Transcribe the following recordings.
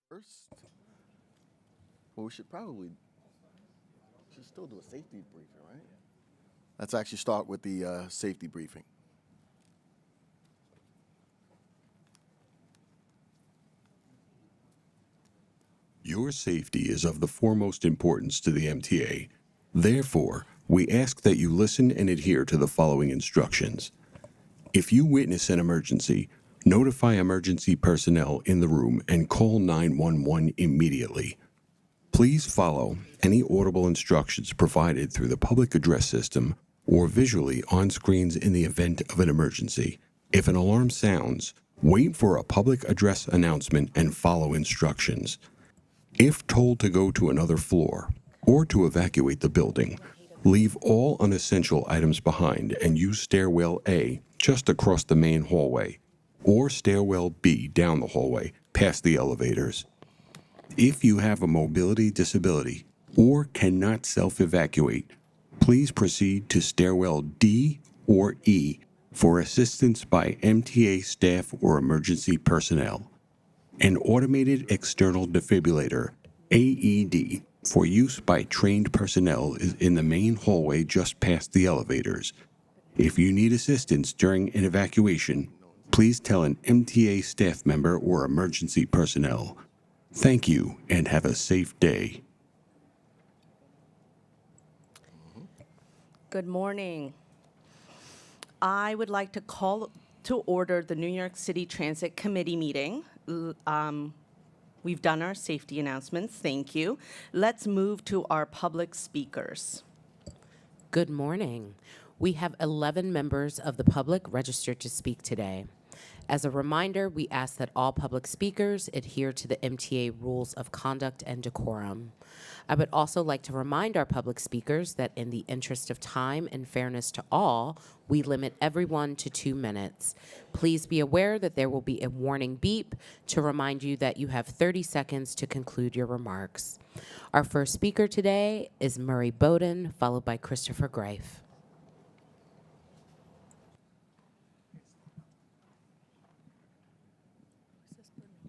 First, well, we should still do a safety briefing, right? Let's actually start with the safety briefing. Your safety is of the foremost importance to the MTA. Therefore, we ask that you listen and adhere to the following instructions. If you witness an emergency, notify emergency personnel in the room and call 911 immediately. Please follow any audible instructions provided through the public address system or visually on screens in the event of an emergency. If an alarm sounds, wait for a public address announcement and follow instructions. If told to go to another floor or to evacuate the building, leave all unessential items behind and use stairwell A just across the main hallway or stairwell B down the hallway past the elevators. If you have a mobility disability or cannot self-evacuate, please proceed to stairwell D or E for assistance by MTA staff or emergency personnel. An automated external defibrillator, AED, for use by trained personnel is in the main hallway just past the elevators. If you need assistance during an evacuation, please tell an MTA staff member or emergency personnel. Thank you and have a safe day. Good morning. I would like to call to order the New York City Transit Committee meeting. We've done our safety announcements. Thank you. Let's move to our public speakers. Good morning. We have 11 members of the public registered to speak today. As a reminder, we ask that all public speakers adhere to the MTA rules of conduct and decorum. I would also like to remind our public speakers that in the interest of time and fairness to all, we limit everyone to 2 minutes. Please be aware that there will be a warning beep to remind you that you have 30 seconds to conclude your remarks. Our first speaker today is Murray Bowden, followed by Christopher Greif.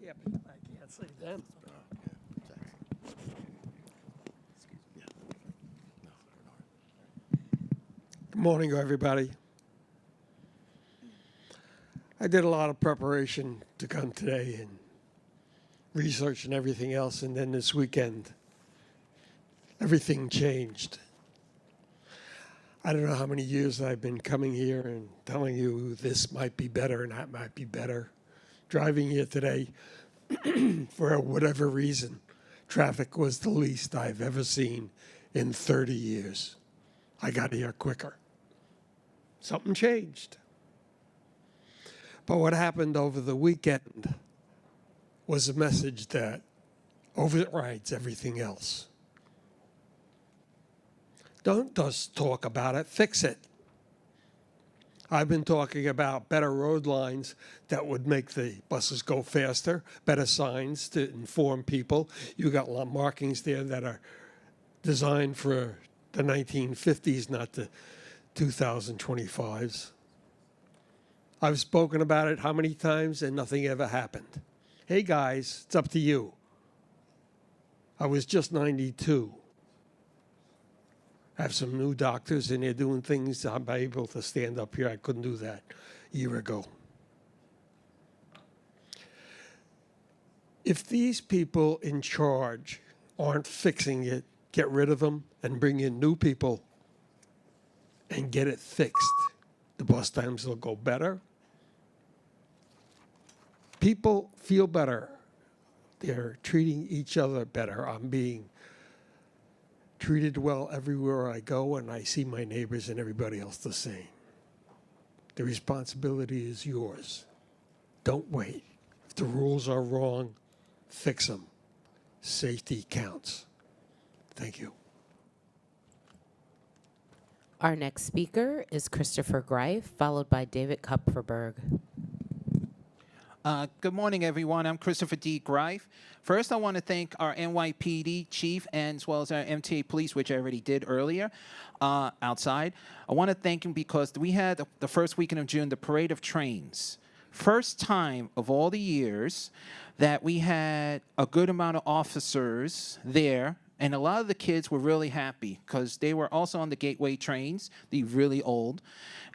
Yeah, but I can't see them. Good morning, everybody. I did a lot of preparation to come today and research and everything else, and then this weekend, everything changed. I don't know how many years I've been coming here and telling you this might be better and that might be better. Driving here today, for whatever reason, traffic was the least I've ever seen in 30 years. I got here quicker. Something changed. But what happened over the weekend was a message that overrides everything else. Don't just talk about it, fix it. I've been talking about better road lines that would make the buses go faster, better signs to inform people. You got markings there that are designed for the 1950s, not the 2025s. I've spoken about it how many times and nothing ever happened. Hey guys, it's up to you. I was just 92. I have some new doctors and they're doing things. I'm able to stand up here. I couldn't do that a year ago. If these people in charge aren't fixing it, get rid of them and bring in new people and get it fixed, the bus times will go better. People feel better. They're treating each other better. I'm being treated well everywhere I go, and I see my neighbors and everybody else the same. The responsibility is yours. Don't wait. If the rules are wrong, fix them. Safety counts. Thank you. Our next speaker is Christopher Greif, followed by David Kupferberg. Good morning, everyone. I'm Christopher D. Greif. First, I want to thank our NYPD chief and as well as our MTA police, which I already did earlier outside. I want to thank him because we had the first weekend of June, the Parade of Trains First time of all the years that we had a good amount of officers there, and a lot of the kids were really happy because they were also on the Gateway trains, the really old,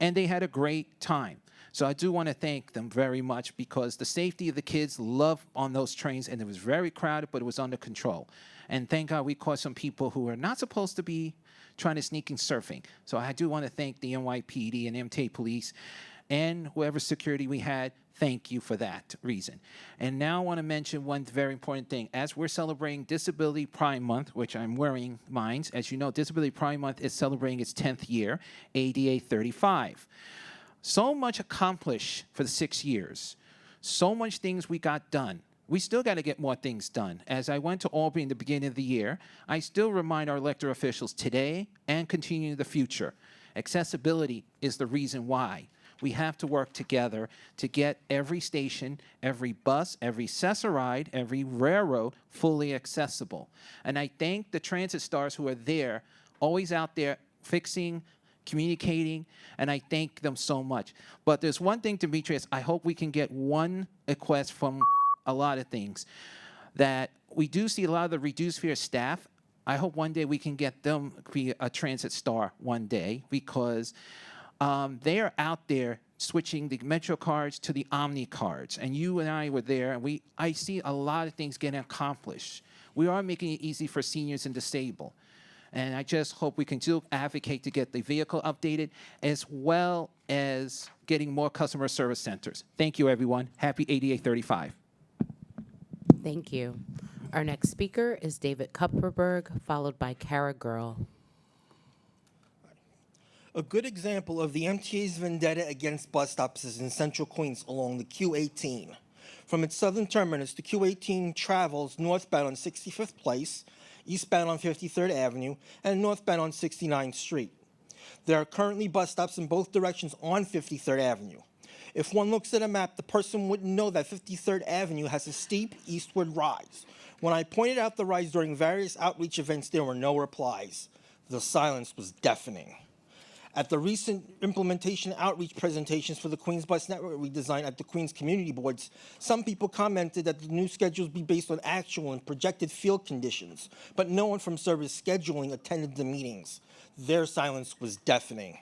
and they had a great time. So I do want to thank them very much because the safety of the kids loved on those trains, and it was very crowded, but it was under control. And thank God we caught some people who were not supposed to be trying to sneak in surfing. So I do want to thank the NYPD and MTA police and whoever security we had. Thank you for that reason. And now I want to mention one very important thing. As we're celebrating Disability Pride Month, which I'm wearing mine, as you know, Disability Pride Month is celebrating its 10th year, ADA 35. So much accomplished for the 6 years. So much things we got done. We still got to get more things done. As I went to Albany in the beginning of the year, I still remind our elected officials today and continue in the future. Accessibility is the reason why. We have to work together to get every station, every bus, every Cessna ride, every railroad fully accessible. And I thank the transit stars who are there, always out there fixing, communicating, and I thank them so much. But there's one thing, Demetrius, I hope we can get one request from a lot of things, that we do see a lot of the reduced fare staff. I hope one day we can get them to be a transit star one day because they are out there switching the Metro cards to the Omni cards. And you and I were there, and I see a lot of things getting accomplished. We are making it easy for seniors and disabled. And I just hope we can still advocate to get the vehicle updated as well as getting more customer service centers. Thank you, everyone. Happy ADA 35. Thank you. Our next speaker is David Kupferberg, followed by Kara Girl. A good example of the MTA's vendetta against bus stops is in Central Queens along the Q18. From its southern terminus, the Q18 travels northbound on 65th Place, eastbound on 53rd Avenue, and northbound on 69th Street. There are currently bus stops in both directions on 53rd Avenue. If one looks at a map, the person wouldn't know that 53rd Avenue has a steep eastward rise. When I pointed out the rise during various outreach events, there were no replies. The silence was deafening. At the recent implementation outreach presentations for the Queens Bus Network redesign at the Queens Community Boards, some people commented that the new schedules be based on actual and projected field conditions, but no one from service scheduling attended the meetings. Their silence was deafening.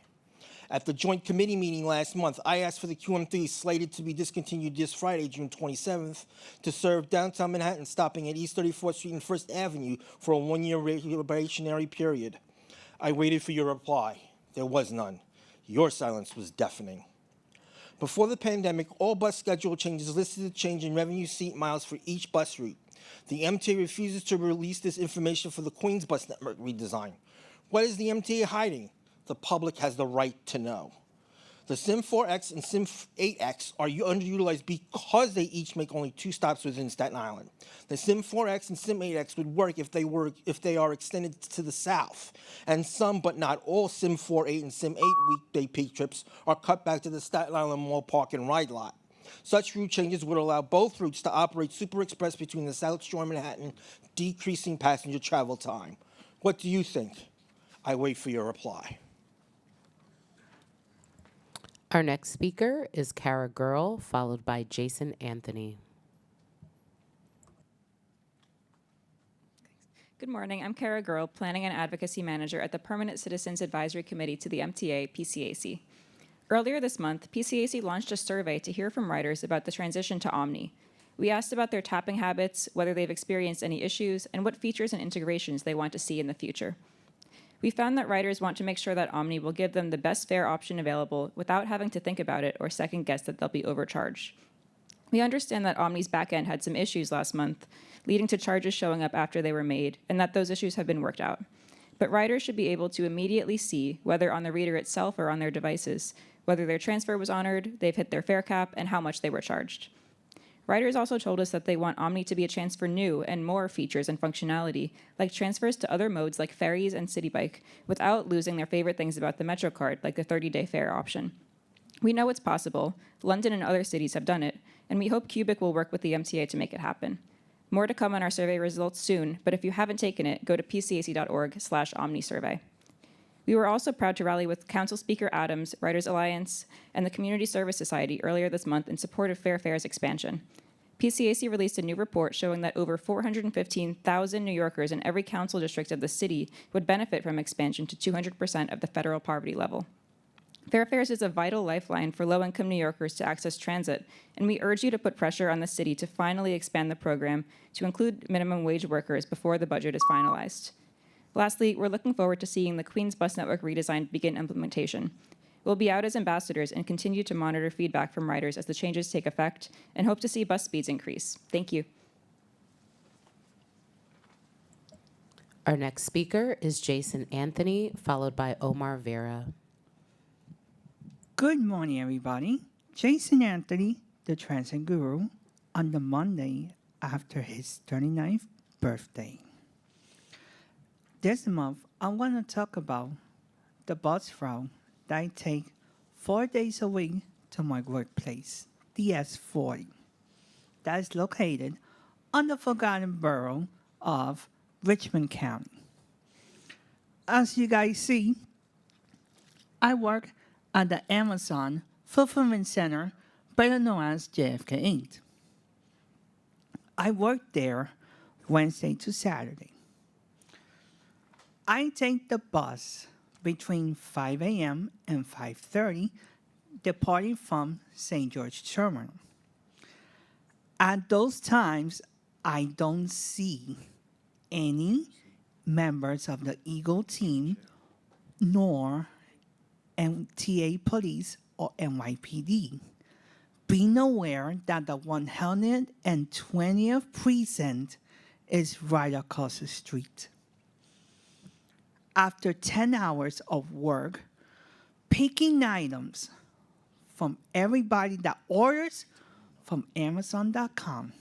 At the joint committee meeting last month, I asked for the QM3 slated to be discontinued this Friday, June 27th, to serve downtown Manhattan, stopping at East 34th Street and 1st Avenue for a one-year probationary period. I waited for your reply. There was none. Your silence was deafening. Before the pandemic, all bus schedule changes listed a change in revenue seat miles for each bus route. The MTA refuses to release this information for the Queens Bus Network redesign. What is the MTA hiding? The public has the right to know. The SIM4X and SIM8X are underutilized because they each make only 2 stops within Staten Island. The SIM4X and SIM8X would work if they are extended to the south. And some, but not all, SIM48 and SIM8 weekday peak trips are cut back to the Staten Island Mall Park and Ride Lot. Such route changes would allow both routes to operate Super Express between the South Shore and Manhattan, decreasing passenger travel time. What do you think? I wait for your reply. Our next speaker is Kara Girl, followed by Jason Anthony. Good morning. I'm Kara Girl, Planning and Advocacy Manager at the Permanent Citizens Advisory Committee to the MTA, PCAC. Earlier this month, PCAC launched a survey to hear from riders about the transition to Omni. We asked about their tapping habits, whether they've experienced any issues, and what features and integrations they want to see in the future. We found that riders want to make sure that Omni will give them the best fare option available without having to think about it or second guess that they'll be overcharged. We understand that Omni's backend had some issues last month, leading to charges showing up after they were made, and that those issues have been worked out. But riders should be able to immediately see, whether on the reader itself or on their devices, whether their transfer was honored, they've hit their fare cap, and how much they were charged. Riders also told us that they want Omni to be a chance for new and more features and functionality, like transfers to other modes like ferries and City Bike, without losing their favorite things about the Metro card, like the 30-day fare option. We know it's possible. London and other cities have done it, and we hope Cubic will work with the MTA to make it happen. More to come on our survey results soon, but if you haven't taken it, go to pcac.org/omnisurvey. We were also proud to rally with Council Speaker Adams, Writers Alliance, and the Community Service Society earlier this month in support of Fair Fares expansion. PCAC released a new report showing that over 415,000 New Yorkers in every council district of the city would benefit from expansion to 200% of the federal poverty level. Fair Fares is a vital lifeline for low-income New Yorkers to access transit, and we urge you to put pressure on the city to finally expand the program to include minimum wage workers before the budget is finalized. Lastly, we're looking forward to seeing the Queens Bus Network redesign begin implementation. We'll be out as ambassadors and continue to monitor feedback from riders as the changes take effect and hope to see bus speeds increase. Thank you. Our next speaker is Jason Anthony, followed by Omar Vera. Good morning, everybody. Jason Anthony, the transit guru, on the Monday after his 39th birthday. This month, I want to talk about the bus route that I take 4 days a week to my workplace, the S40. That is located on the forgotten borough of Richmond County. As you guys see, I work at the Amazon Fulfillment Center, better known as JFK 8. I work there Wednesday to Saturday. I take the bus between 5 a.m. and 5:30, departing from St. George Terminal. At those times, I don't see any members of the Eagle team nor MTA police or NYPD. Being aware that the 120th precinct is right across the street. After 10 hours of work, picking items from everybody that orders from Amazon.com,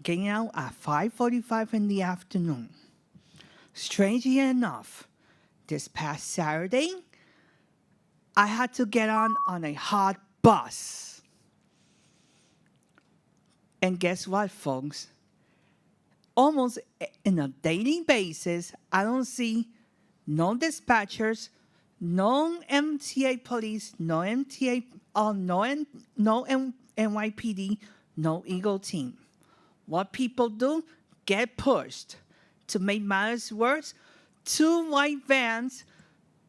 getting out at 5:45 in the afternoon. Strangely enough, this past Saturday, I had to get on a hot bus. And guess what, folks? Almost on a daily basis, I don't see no dispatchers, no MTA police, no MTA, no NYPD, no Eagle team. What people do? Get pushed. To make matters worse, 2 white vans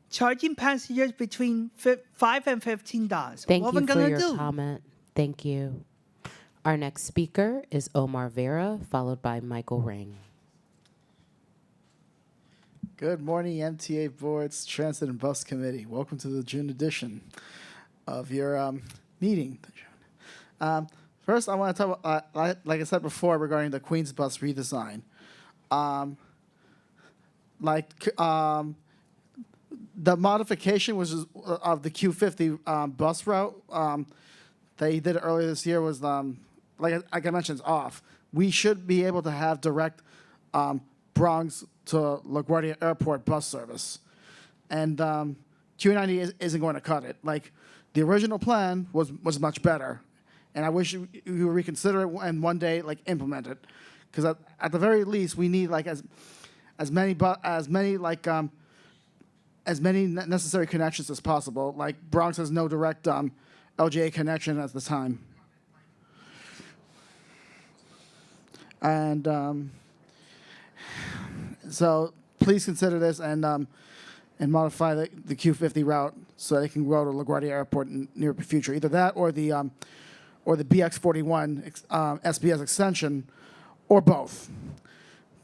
charging passengers between $5 and $15. Thank what you we for gonna your do? comment. Thank you. Our next speaker is Omar Vera, followed by Michael Ring. Good morning, MTA Board's Transit and Bus Committee. Welcome to the June edition of your meeting. First, I want to talk about, like I said before, regarding the Queens Bus redesign. The modification was of the Q50 bus route they did earlier this year was, like I mentioned, it's off. We should be able to have direct Bronx to LaGuardia Airport bus service. And Q90 isn't going to cut it. Like, the original plan was much better. And I wish you would reconsider it and one day, like, implement it. Because at the very least, we need, like, as many necessary connections as possible. Like, Bronx has no direct LGA connection at the time. And so please consider this and modify the Q50 route so they can go to LaGuardia Airport in the near future. Either that or the BX41 SBS extension, or both.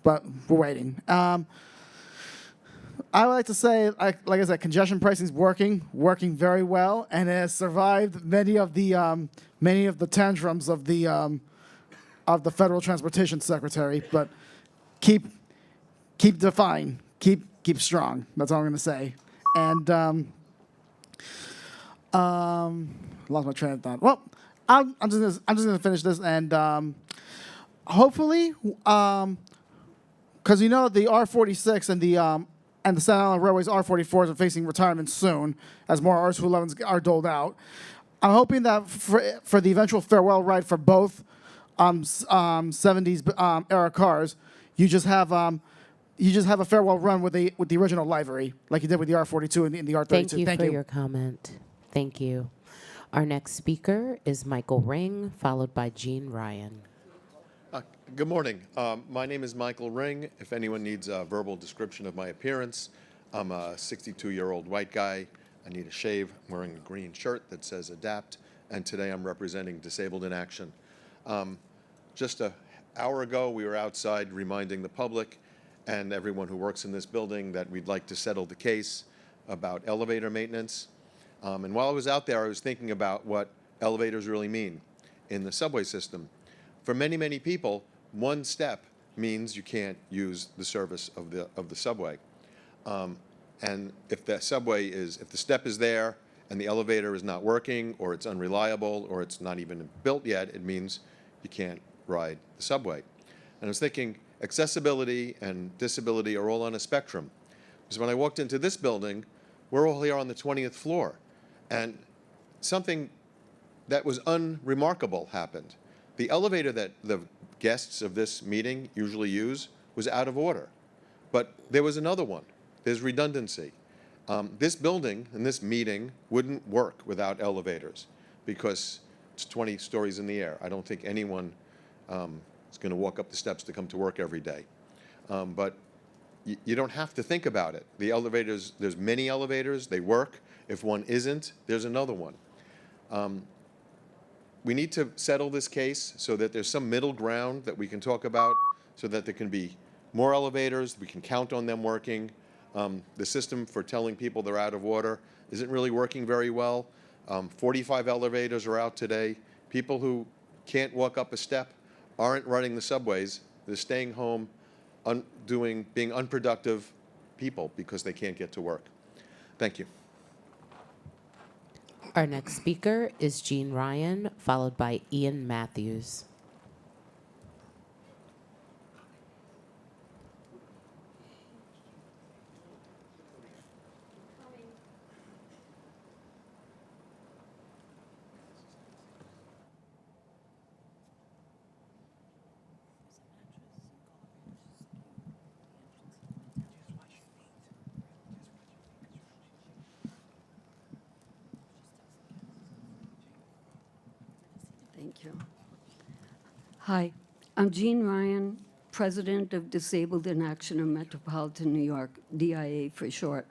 But we're waiting. I would like to say, like I said, congestion pricing is working very well, and it has survived many of the tantrums of the Federal Transportation Secretary. But keep defying, keep strong. That's all I'm going to say. And lost my train of thought. Well, I'm just gonna finish this, and hopefully, because the R46 and the Staten Island Railway's R44s are facing retirement soon, as more R211s are doled out. I'm hoping that for the eventual farewell ride for both 70s era cars, you just have you just have a farewell run with the original livery, like you did with the R42 and the R32. Thank you for your comment. Thank you. Our next speaker is Michael Ring, followed by Jean Ryan. Good morning. My name is Michael Ring. If anyone needs a verbal description of my appearance, I'm a 62-year-old white guy. I need a shave. I'm wearing a green shirt that says ADAPT, and today I'm representing Disabled in Action. Just an hour ago, we were outside reminding the public and everyone who works in this building that we'd like to settle the case about elevator maintenance. And while I was out there, I was thinking about what elevators really mean in the subway system. For many, many people, one step means you can't use the service of the subway. And if the step is there and the elevator is not working, or it's unreliable, or it's not even built yet, it means you can't ride the subway. And I was thinking, accessibility and disability are all on a spectrum. Because when I walked into this building, we're all here on the 20th floor. And something that was unremarkable happened. The elevator that the guests of this meeting usually use was out of order. But there was another one. There's redundancy. This building and this meeting wouldn't work without elevators because it's 20 stories in the air. I don't think anyone is going to walk up the steps to come to work every day. But you don't have to think about it. The elevators, there's many elevators, they work. If one isn't, there's another one. We need to settle this case so that there's some middle ground that we can talk about, so that there can be more elevators, we can count on them working. The system for telling people they're out of order isn't really working very well. 45 elevators are out today. People who can't walk up a step aren't running the subways. They're staying home, being unproductive people because they can't get to work. Thank you. Our next speaker is Jean Ryan, followed by Ian Matthews. Thank you. Hi, I'm Jean Ryan, President of Disabled in Action of Metropolitan New York, DIA for short.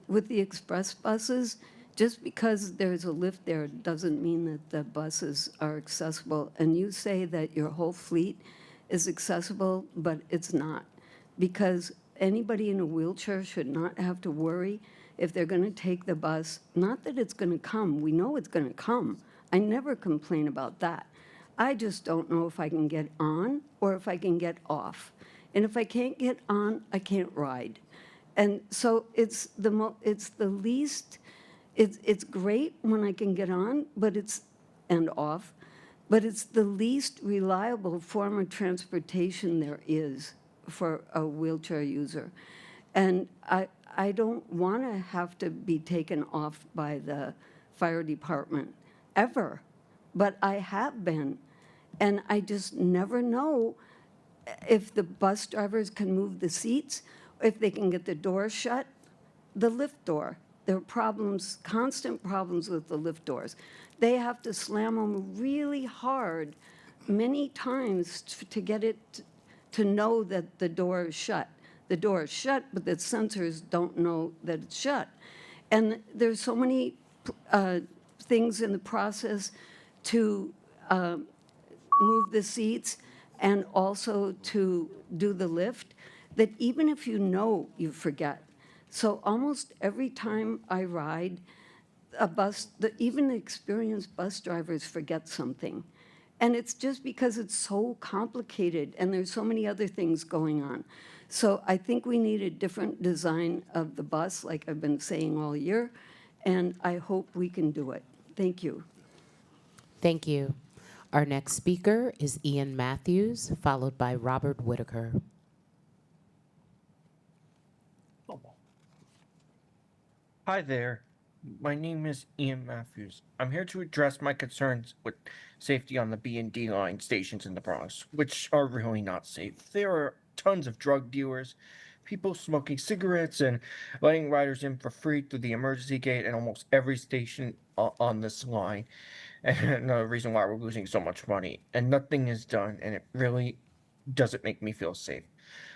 With the express buses, just because there's a lift there doesn't mean that the buses are accessible. And you say that your whole fleet is accessible, but it's not. Because anybody in a wheelchair should not have to worry if they're going to take the bus. Not that it's going to come. We know it's going to come. I never complain about that. I just don't know if I can get on or if I can get off. And if I can't get on, I can't ride. And so it's the least, it's great when I can get on, and off, but it's the least reliable form of transportation there is for a wheelchair user. And I don't want to have to be taken off by the fire department ever, but I have been. And I just never know if the bus drivers can move the seats, if they can get the door shut, the lift door. There are problems, constant problems with the lift doors. They have to slam them really hard many times to get it to know that the door is shut. The door is shut, but the sensors don't know that it's shut. And there's so many things in the process to move the seats and also to do the lift that even if you know, you forget. So almost every time I ride a bus, even the experienced bus drivers forget something. And it's just because it's so complicated and there's so many other things going on. So I think we need a different design of the bus, like I've been saying all year, and I hope we can do it. Thank you. Thank you. Our next speaker is Ian Matthews, followed by Robert Whitaker. Hi there. My name is Ian Matthews. I'm here to address my concerns with safety on the B and D line stations in the Bronx, which are really not safe. They are tons of drug dealers, people smoking cigarettes, and letting riders in for free through the emergency gate at almost every station on this line. And another reason why we're losing so much money. And nothing is done, and it really doesn't make me feel safe.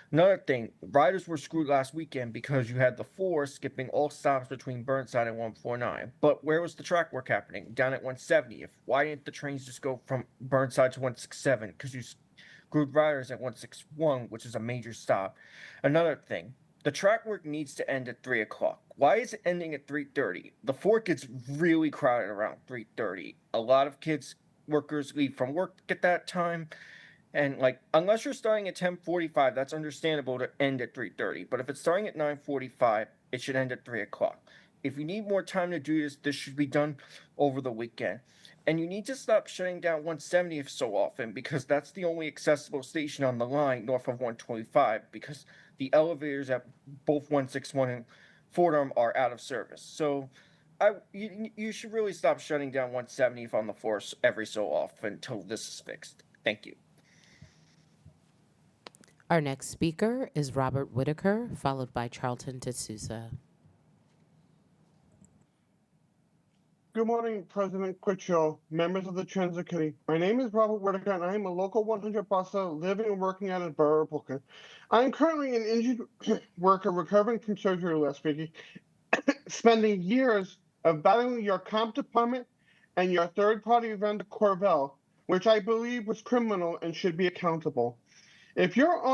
Another thing, riders were screwed last weekend because you had the 4 skipping all stops between Burnside and 149. But where was the track work happening? Down at 170. Why didn't the trains just go from Burnside to 167? Because you screwed riders at 161, which is a major stop. Another thing, the track work needs to end at 3 o'clock. Why is it ending at 3:30? The 4 gets really crowded around 3:30. A lot of workers leave from work at that time. And like, unless you're starting at 10:45, that's understandable to end at 3:30. But if it's starting at 9:45, it should end at 3 o'clock. If you need more time to do this, this should be done over the weekend. And you need to stop shutting down 170 so often, because that's the only accessible station on the line north of 125, because the elevators at both 161 and Fordham are out of service. So you should really stop shutting down 170 on the force every so often until this is fixed. Thank you. Our next speaker is Robert Whitaker, followed by Charlton D'Souza. Good morning, President Critchlow, members of the Transit Committee. My name is Robert Whitaker, and I am a local 100 busser living and working out of Borough, Brooklyn. I am currently an injured worker recovering from surgery last week, spending years of battling your comp department and your third-party vendor, Corvell, which I believe was criminal and should be accountable. If you're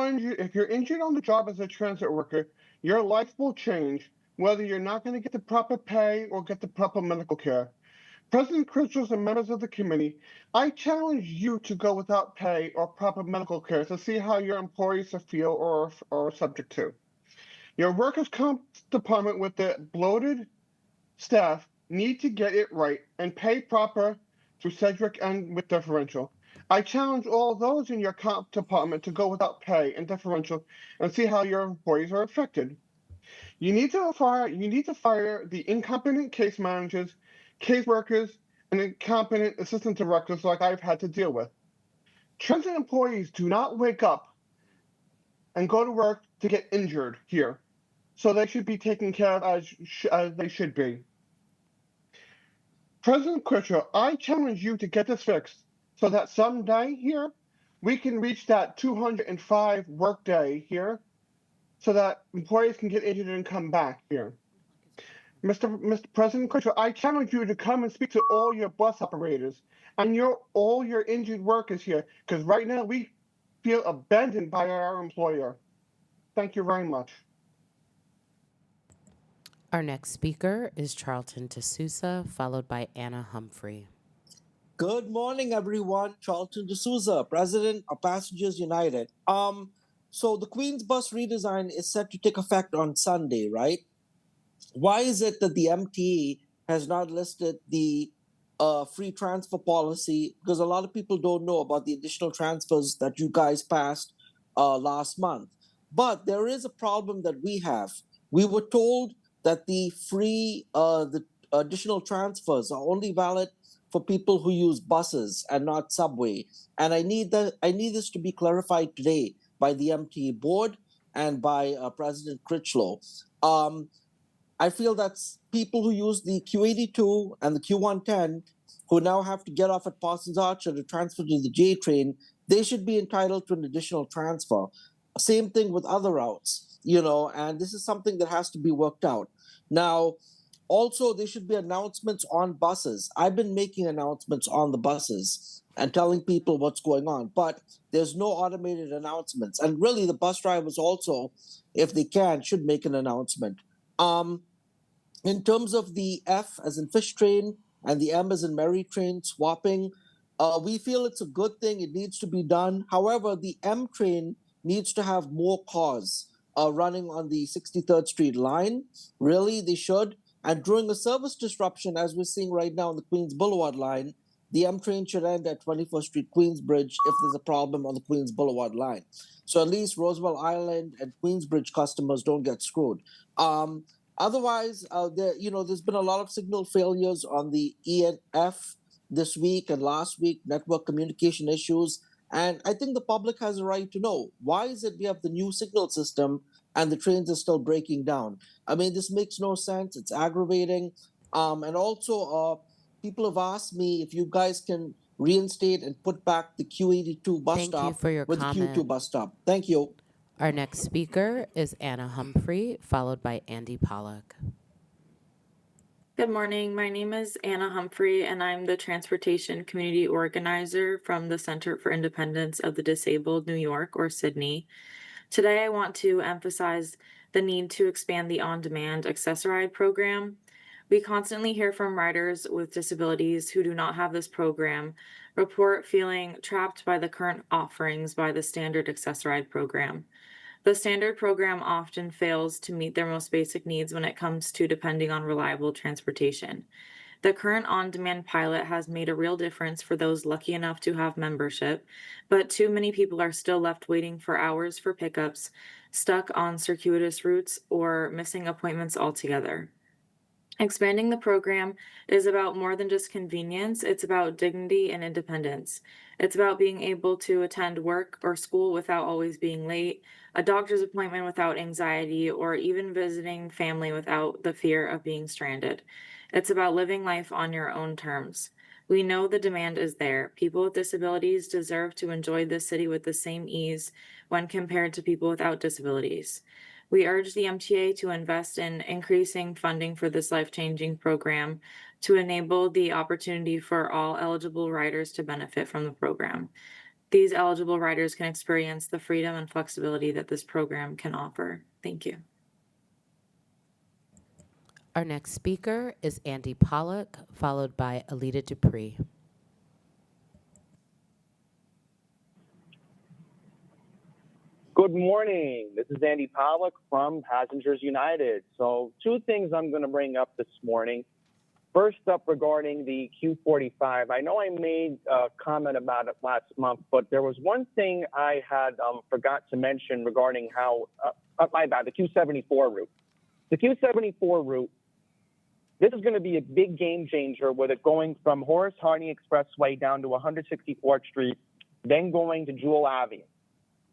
injured on the job as a transit worker, your life will change, whether you're not going to get the proper pay or get the proper medical care. President Critchlow and members of the committee, I challenge you to go without pay or proper medical care to see how your employees feel or are subject to. Your workers' comp department with the bloated staff need to get it right and pay proper through Cedric and with differential. I challenge all those in your comp department to go without pay and differential and see how your employees are affected. You need to fire the incompetent case managers, case workers, and incompetent assistant directors like I've had to deal with. Transit employees do not wake up and go to work to get injured here, so they should be taken care of as they should be. President Critchlow, I challenge you to get this fixed so that someday here we can reach that 205 workday here so that employees can get injured and come back here. Mr. President Critchlow, I challenge you to come and speak to all your bus operators and all your injured workers here, because right now we feel abandoned by our employer. Thank you very much. Our next speaker is Charlton D'Souza, followed by Anna Humphrey. Good morning, everyone. Charlton D'Souza, President of Passengers United. So the Queens bus redesign is set to take effect on Sunday, right? Why is it that the MTA has not listed the free transfer policy? Because a lot of people don't know about the additional transfers that you guys passed last month. But there is a problem that we have. We were told that the additional transfers are only valid for people who use buses and not subway. And I need this to be clarified today by the MTA board and by President Critchlow. I feel that's people who use the Q82 and the Q110 who now have to get off at Parsons Archer to transfer to the J train, they should be entitled to an additional transfer. Same thing with other routes, and this is something that has to be worked out. Now, also, there should be announcements on buses. I've been making announcements on the buses and telling people what's going on, but there's no automated announcements. And really, the bus drivers also, if they can, should make an announcement. In terms of the F as in fish train and the M as in Mary train swapping, we feel it's a good thing. It needs to be done. However, the M train needs to have more cars running on the 63rd Street line. Really, they should. And during a service disruption, as we're seeing right now on the Queens Boulevard line, the M train should end at 21st Street Queensbridge if there's a problem on the Queens Boulevard line. So at least Roosevelt Island and Queensbridge customers don't get screwed. Otherwise, there's been a lot of signal failures on the E and F this week and last week, network communication issues. And I think the public has a right to know, why is it we have the new signal system and the trains are still breaking down? I mean, this makes no sense. It's aggravating. And also, people have asked me if you guys can reinstate and put back the Q82 bus Thank you stop for your with the Q2 comment. bus stop. Thank you. Our next speaker is Anna Humphrey, followed by Andy Pollock. Good morning. My name is Anna Humphrey, and I'm the Transportation Community Organizer from the Center for Independence of the Disabled New York, or Sydney. Today, I want to emphasize the need to expand the on-demand Access-a-Ride program. We constantly hear from riders with disabilities who do not have this program report feeling trapped by the current offerings by the standard Access-a-Ride program. The standard program often fails to meet their most basic needs when it comes to depending on reliable transportation. The current on-demand pilot has made a real difference for those lucky enough to have membership, but too many people are still left waiting for hours for pickups, stuck on circuitous routes, or missing appointments altogether. Expanding the program is about more than just convenience, it's about dignity and independence. It's about being able to attend work or school without always being late, a doctor's appointment without anxiety, or even visiting family without the fear of being stranded. It's about living life on your own terms. We know the demand is there. People with disabilities deserve to enjoy this city with the same ease when compared to people without disabilities. We urge the MTA to invest in increasing funding for this life-changing program to enable the opportunity for all eligible riders to benefit from the program. These eligible riders can experience the freedom and flexibility that this program can offer. Thank you. Our next speaker is Andy Pollock, followed by Alita Dupree. Good morning. This is Andy Pollock from Passengers United. So 2 things I'm going to bring up this morning. First up, regarding the Q45. I know I made a comment about it last month, but there was one thing I had forgot to mention regarding how, my bad, the Q74 route. The Q74 route, this is going to be a big game changer with it going from Horace Harney Expressway down to 164th Street, then going to Jewel Avenue.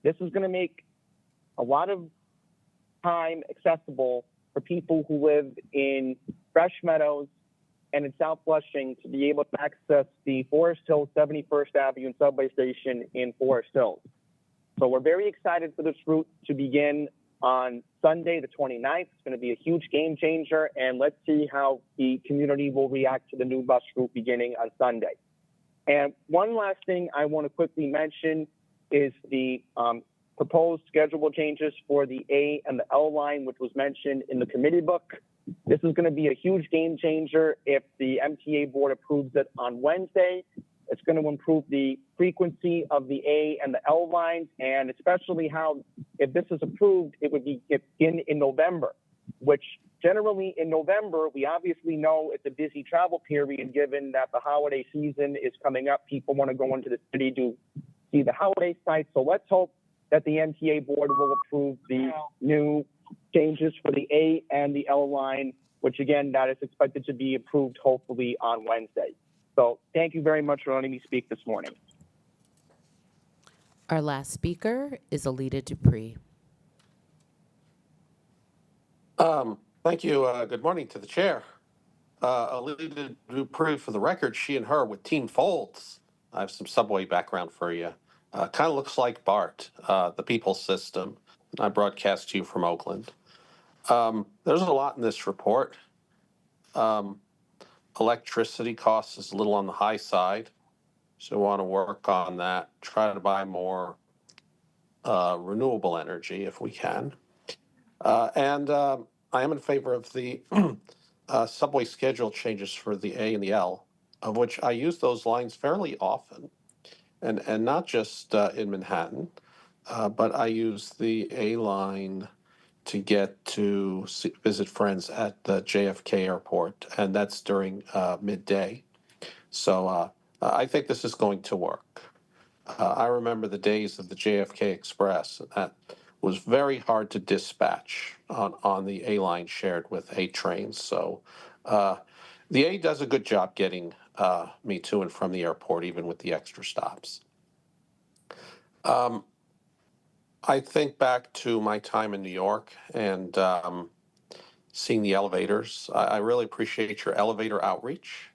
This is going to make a lot of time accessible for people who live in Fresh Meadows and in South Flushing to be able to access the Forest Hills 71st Avenue and subway station in Forest Hills. So we're very excited for this route to begin on Sunday, the 29th. It's going to be a huge game changer, and let's see how the community will react to the new bus route beginning on Sunday. And one last thing I want to quickly mention is the proposed schedule changes for the A and the L line, which was mentioned in the committee book. This is going to be a huge game changer if the MTA board approves it on Wednesday. It's going to improve the frequency of the A and the L lines, and especially how, if this is approved, it would begin in November, which generally in November, we obviously know it's a busy travel period given that the holiday season is coming up. People want to go into the city to see the holiday sites. So let's hope that the MTA board will approve the new changes for the A and the L line, which again, that is expected to be approved hopefully on Wednesday. So thank you very much for letting me speak this morning. Our last speaker is Alita Dupree. Thank you. Good morning to the chair. Alita Dupree, for the record, she and her with Team Folds. I have some subway background for you. Kind of looks like BART, the People System. I broadcast to you from Oakland. There's a lot in this report. Electricity costs is a little on the high side, so we want to work on that. Try to buy more renewable energy if we can. And I am in favor of the subway schedule changes for the A and the L, of which I use those lines fairly often. And not just in Manhattan, but I use the A line to get to visit friends at the JFK airport, and that's during midday. So I think this is going to work. I remember the days of the JFK Express. That was very hard to dispatch on the A line shared with 8 trains. So the A does a good job getting me to and from the airport, even with the extra stops. I think back to my time in New York and seeing the elevators. I really appreciate your elevator outreach.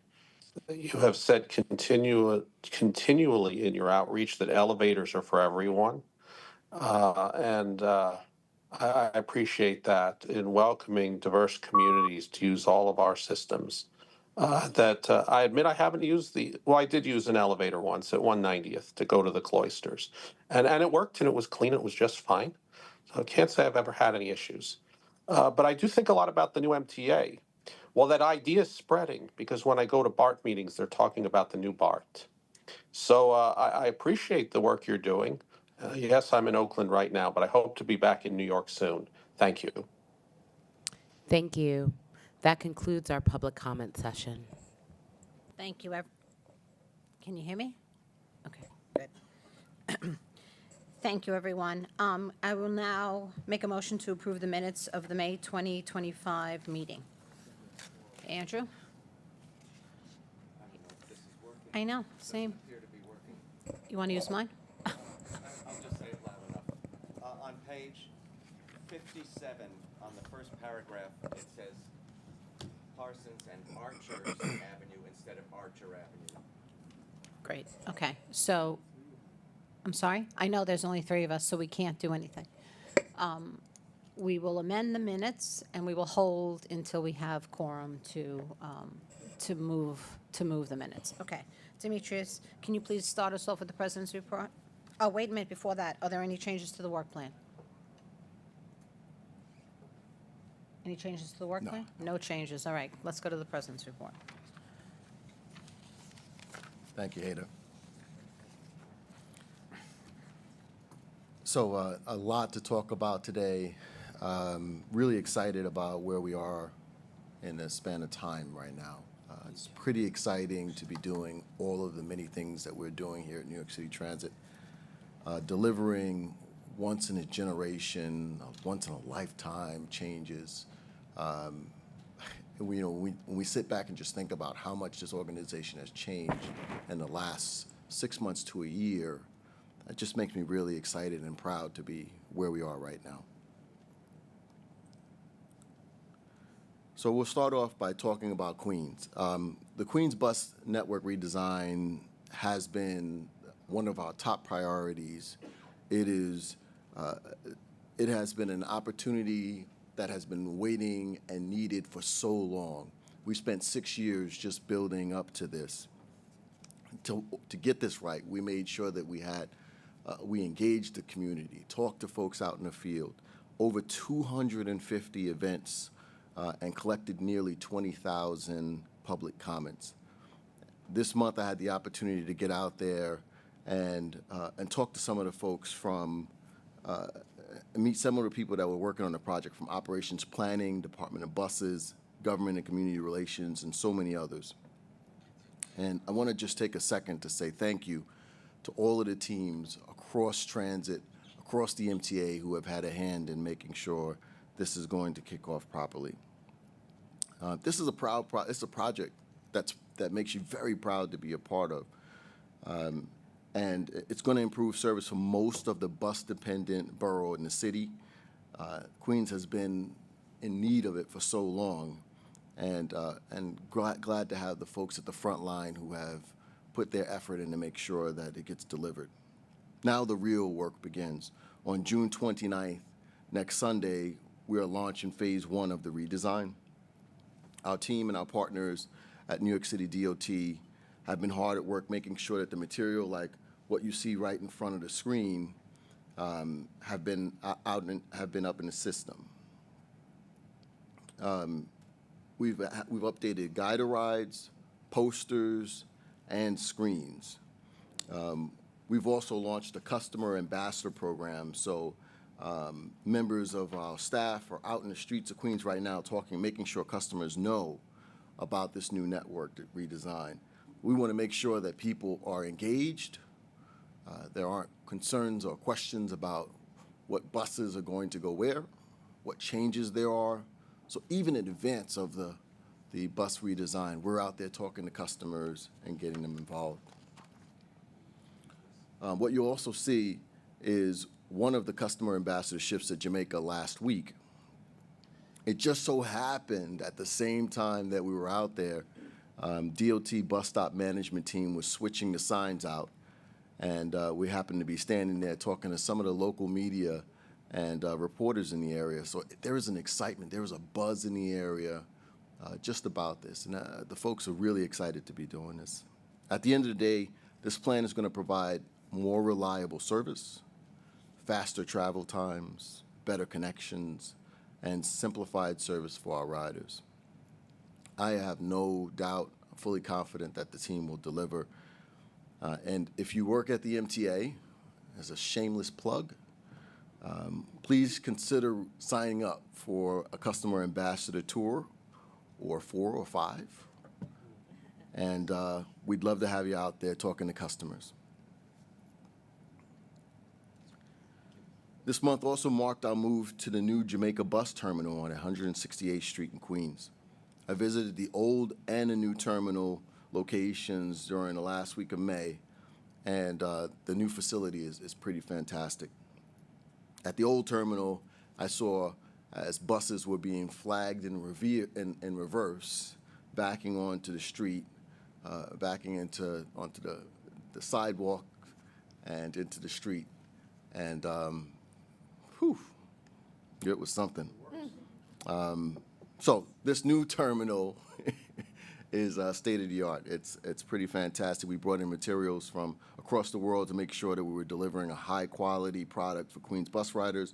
You have said continually in your outreach that elevators are for everyone. And I appreciate that in welcoming diverse communities to use all of our systems. I admit I haven't used well, I did use an elevator once at 190th to go to the cloisters. And it worked and it was clean, it was just fine. So I can't say I've ever had any issues. But I do think a lot about the new MTA. Well, that idea is spreading because when I go to BART meetings, they're talking about the new BART. So I appreciate the work you're doing. Yes, I'm in Oakland right now, but I hope to be back in New York soon. Thank you. Thank you. That concludes our public comment session. Thank you. Can you hear me? Okay, good. Thank you, everyone. I will now make a motion to approve the minutes of the May 2025 meeting. Andrew? I know, same. You want to use mine? I'll just say it loud enough. On page 57, on the first paragraph, it says Parsons and Archers Avenue instead of Archer Avenue. Great, okay. So, I'm sorry? I know there's only 3 of us, so we can't do anything. We will amend the minutes, and we will hold until we have quorum to move the minutes. Okay. Demetrius, can you please start us off with the president's report? Oh, wait a minute, before that, are there any changes to the work plan? Any changes to the work plan? No changes, all right. Let's go to the president's report. Thank you, Ada. So a lot to talk about today. Really excited about where we are in the span of time right now. It's pretty exciting to be doing all of the many things that we're doing here at New York City Transit, delivering once in a generation, once in a lifetime changes. When we sit back and just think about how much this organization has changed in the last 6 months to a year, it just makes me really excited and proud to be where we are right now. So we'll start off by talking about Queens. The Queens bus network redesign has been one of our top priorities. It has been an opportunity that has been waiting and needed for so long. We spent 6 years just building up to this. To get this right, we made sure that we engaged the community, talked to folks out in the field, over 250 events, and collected nearly 20,000 public comments. This month, I had the opportunity to get out there and talk to some of the folks meet some of the people that were working on the project, from operations planning, Department of Buses, government and community relations, and so many others. And I want to just take a second to say thank you to all of the teams across transit, across the MTA, who have had a hand in making sure this is going to kick off properly. This is it's a project that makes you very proud to be a part of. And it's going to improve service for most of the bus-dependent borough in the city. Queens has been in need of it for so long, and glad to have the folks at the front line who have put their effort in to make sure that it gets delivered. Now the real work begins. On June 29th, next Sunday, we are launching phase 1 of the redesign. Our team and our partners at New York City DOT have been hard at work making sure that the material, like what you see right in front of the screen, have been up in the system. We've updated guide rides, posters, and screens. We've also launched a customer ambassador program, so members of our staff are out in the streets of Queens right now making sure customers know about this new network redesign. We want to make sure that people are engaged. There aren't concerns or questions about what buses are going to go where, what changes there are. So even in advance of the bus redesign, we're out there talking to customers and getting them involved. What you'll also see is one of the customer ambassadorships at Jamaica last week. It just so happened at the same time that we were out there, DOT bus stop management team was switching the signs out, and we happened to be standing there talking to some of the local media and reporters in the area. So there was an excitement, there was a buzz in the area just about this, and the folks are really excited to be doing this. At the end of the day, this plan is going to provide more reliable service, faster travel times, better connections, and simplified service for our riders. I have no doubt, I'm fully confident that the team will deliver. And if you work at the MTA, as a shameless plug, please consider signing up for a customer ambassador tour, or 4 or 5. And we'd love to have you out there talking to customers. This month also marked our move to the new Jamaica bus terminal on 168th Street in Queens. I visited the old and the new terminal locations during the last week of May, and the new facility is pretty fantastic. At the old terminal, I saw as buses were being flagged in reverse, backing onto the street, backing onto the sidewalk and into the street. And whew, it was something. So this new terminal is state of the art. It's pretty fantastic. We brought in materials from across the world to make sure that we were delivering a high quality product for Queens bus riders.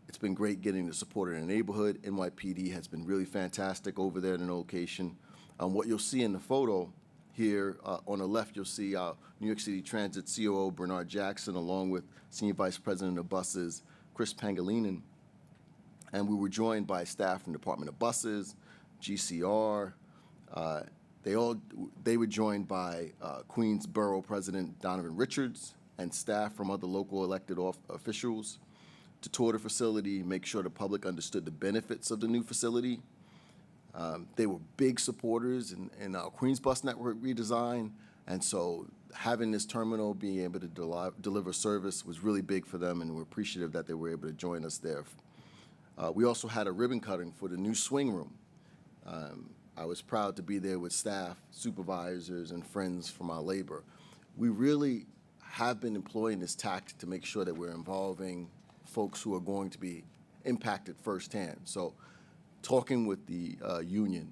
It's been great getting the support in the neighborhood. NYPD has been really fantastic over there in the location. What you'll see in the photo here on the left, you'll see New York City Transit COO Bernard Jackson, along with Senior Vice President of Buses Chris Pangilinan. And we were joined by staff from Department of Buses, GCR. They were joined by Queens Borough President Donovan Richards and staff from other local elected officials to tour the facility, make sure the public understood the benefits of the new facility. They were big supporters in our Queens bus network redesign, and so having this terminal, being able to deliver service was really big for them, and we're appreciative that they were able to join us there. We also had a ribbon cutting for the new swing room. I was proud to be there with staff, supervisors, and friends from our labor. We really have been employing this tactic to make sure that we're involving folks who are going to be impacted firsthand. So talking with the union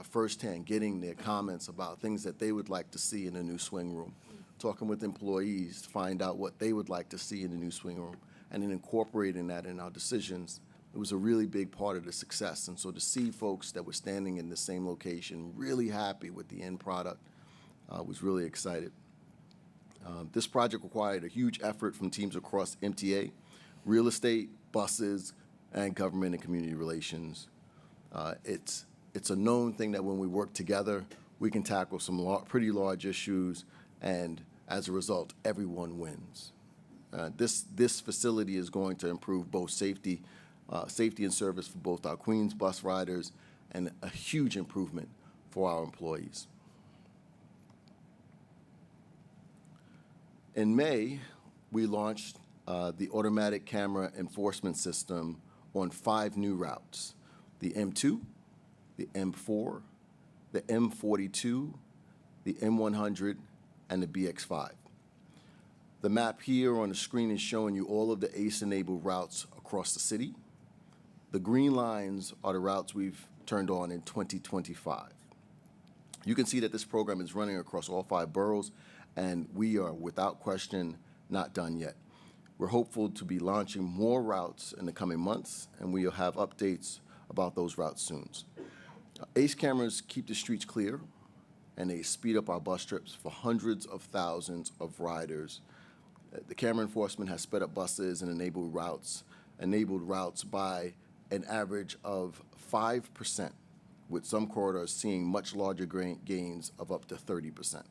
firsthand, getting their comments about things that they would like to see in the new swing room, talking with employees to find out what they would like to see in the new swing room, and then incorporating that in our decisions. It was a really big part of the success. And so to see folks that were standing in the same location really happy with the end product was really excited. This project required a huge effort from teams across MTA, real estate, buses, and government and community relations. It's a known thing that when we work together, we can tackle some pretty large issues, and as a result, everyone wins. This facility is going to improve both safety and service for both our Queens bus riders and a huge improvement for our employees. In May, we launched the automatic camera enforcement system on 5 new routes: the M2, the M4, the M42, the M100, and the BX5. The map here on the screen is showing you all of the ACE-enabled routes across the city. The green lines are the routes we've turned on in 2025. You can see that this program is running across all 5 boroughs, and we are, without question, not done yet. We're hopeful to be launching more routes in the coming months, and we'll have updates about those routes soon. ACE cameras keep the streets clear, and they speed up our bus trips for hundreds of thousands of riders. The camera enforcement has sped up buses and enabled routes by an average of 5%, with some corridors seeing much larger gains of up to 30%.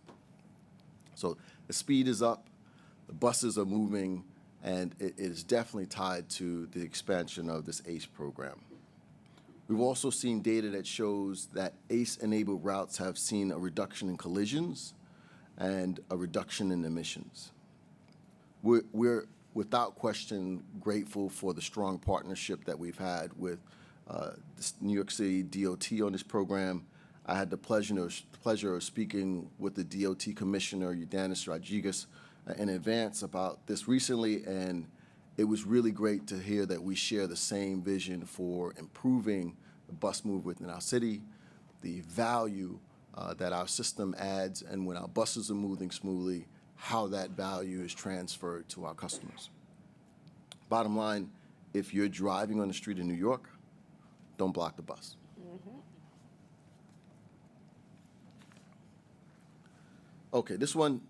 So the speed is up, the buses are moving, and it is definitely tied to the expansion of this ACE program. We've also seen data that shows that ACE-enabled routes have seen a reduction in collisions and a reduction in emissions. we're without question grateful for the strong partnership that we've had with this New York City DOT on this program. I had the pleasure of speaking with the DOT Commissioner, Eudanis Rodriguez, in advance about this recently, and it was really great to hear that we share the same vision for improving the bus movement in our city, the value that our system adds, and when our buses are moving smoothly, how that value is transferred to our customers. Bottom line, if you're driving on the street in New York, don't block the bus. Okay, this one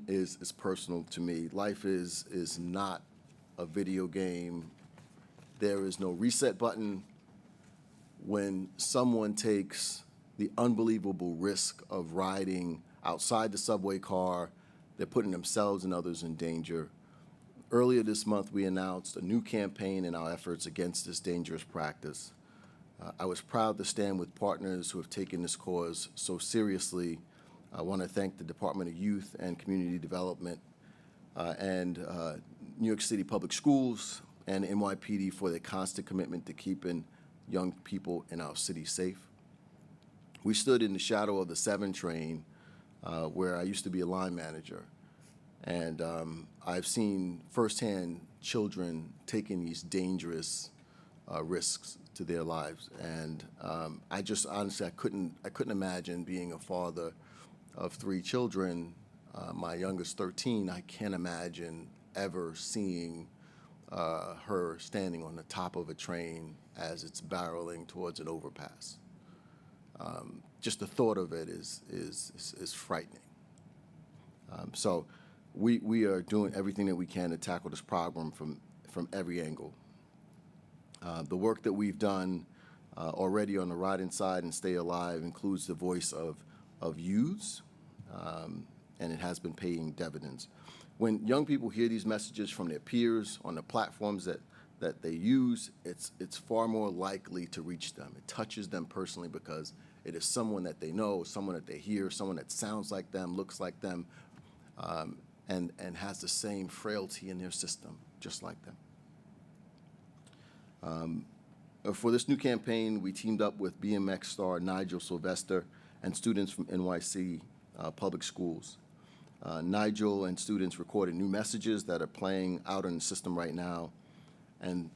is personal to me. Life is not a video game. There is no reset button. When someone takes the unbelievable risk of riding outside the subway car, they're putting themselves and others in danger. Earlier this month, we announced a new campaign in our efforts against this dangerous practice. I was proud to stand with partners who have taken this cause so seriously. I want to thank the Department of Youth and Community Development and New York City Public Schools and NYPD for their constant commitment to keeping young people in our city safe. We stood in the shadow of the 7 train where I used to be a line manager, and I've seen firsthand children taking these dangerous risks to their lives, and I just honestly I couldn't imagine being a father of 3 children. My youngest 13. I can't imagine ever seeing her standing on the top of a train as it's barreling towards an overpass. Just the thought of it is frightening. So we are doing everything that we can to tackle this problem from every angle. The work that we've done already on the riding side and Stay Alive includes the voice of youths, and it has been paying dividends. When young people hear these messages from their peers on the platforms that they use, it's far more likely to reach them. It touches them personally because it is someone that they know, someone that they hear, someone that sounds like them, looks like them, and has the same frailty in their system, just like them. For this new campaign, we teamed up with BMX star Nigel Sylvester and students from NYC Public Schools. Nigel and students recorded new messages that are playing out in the system right now, and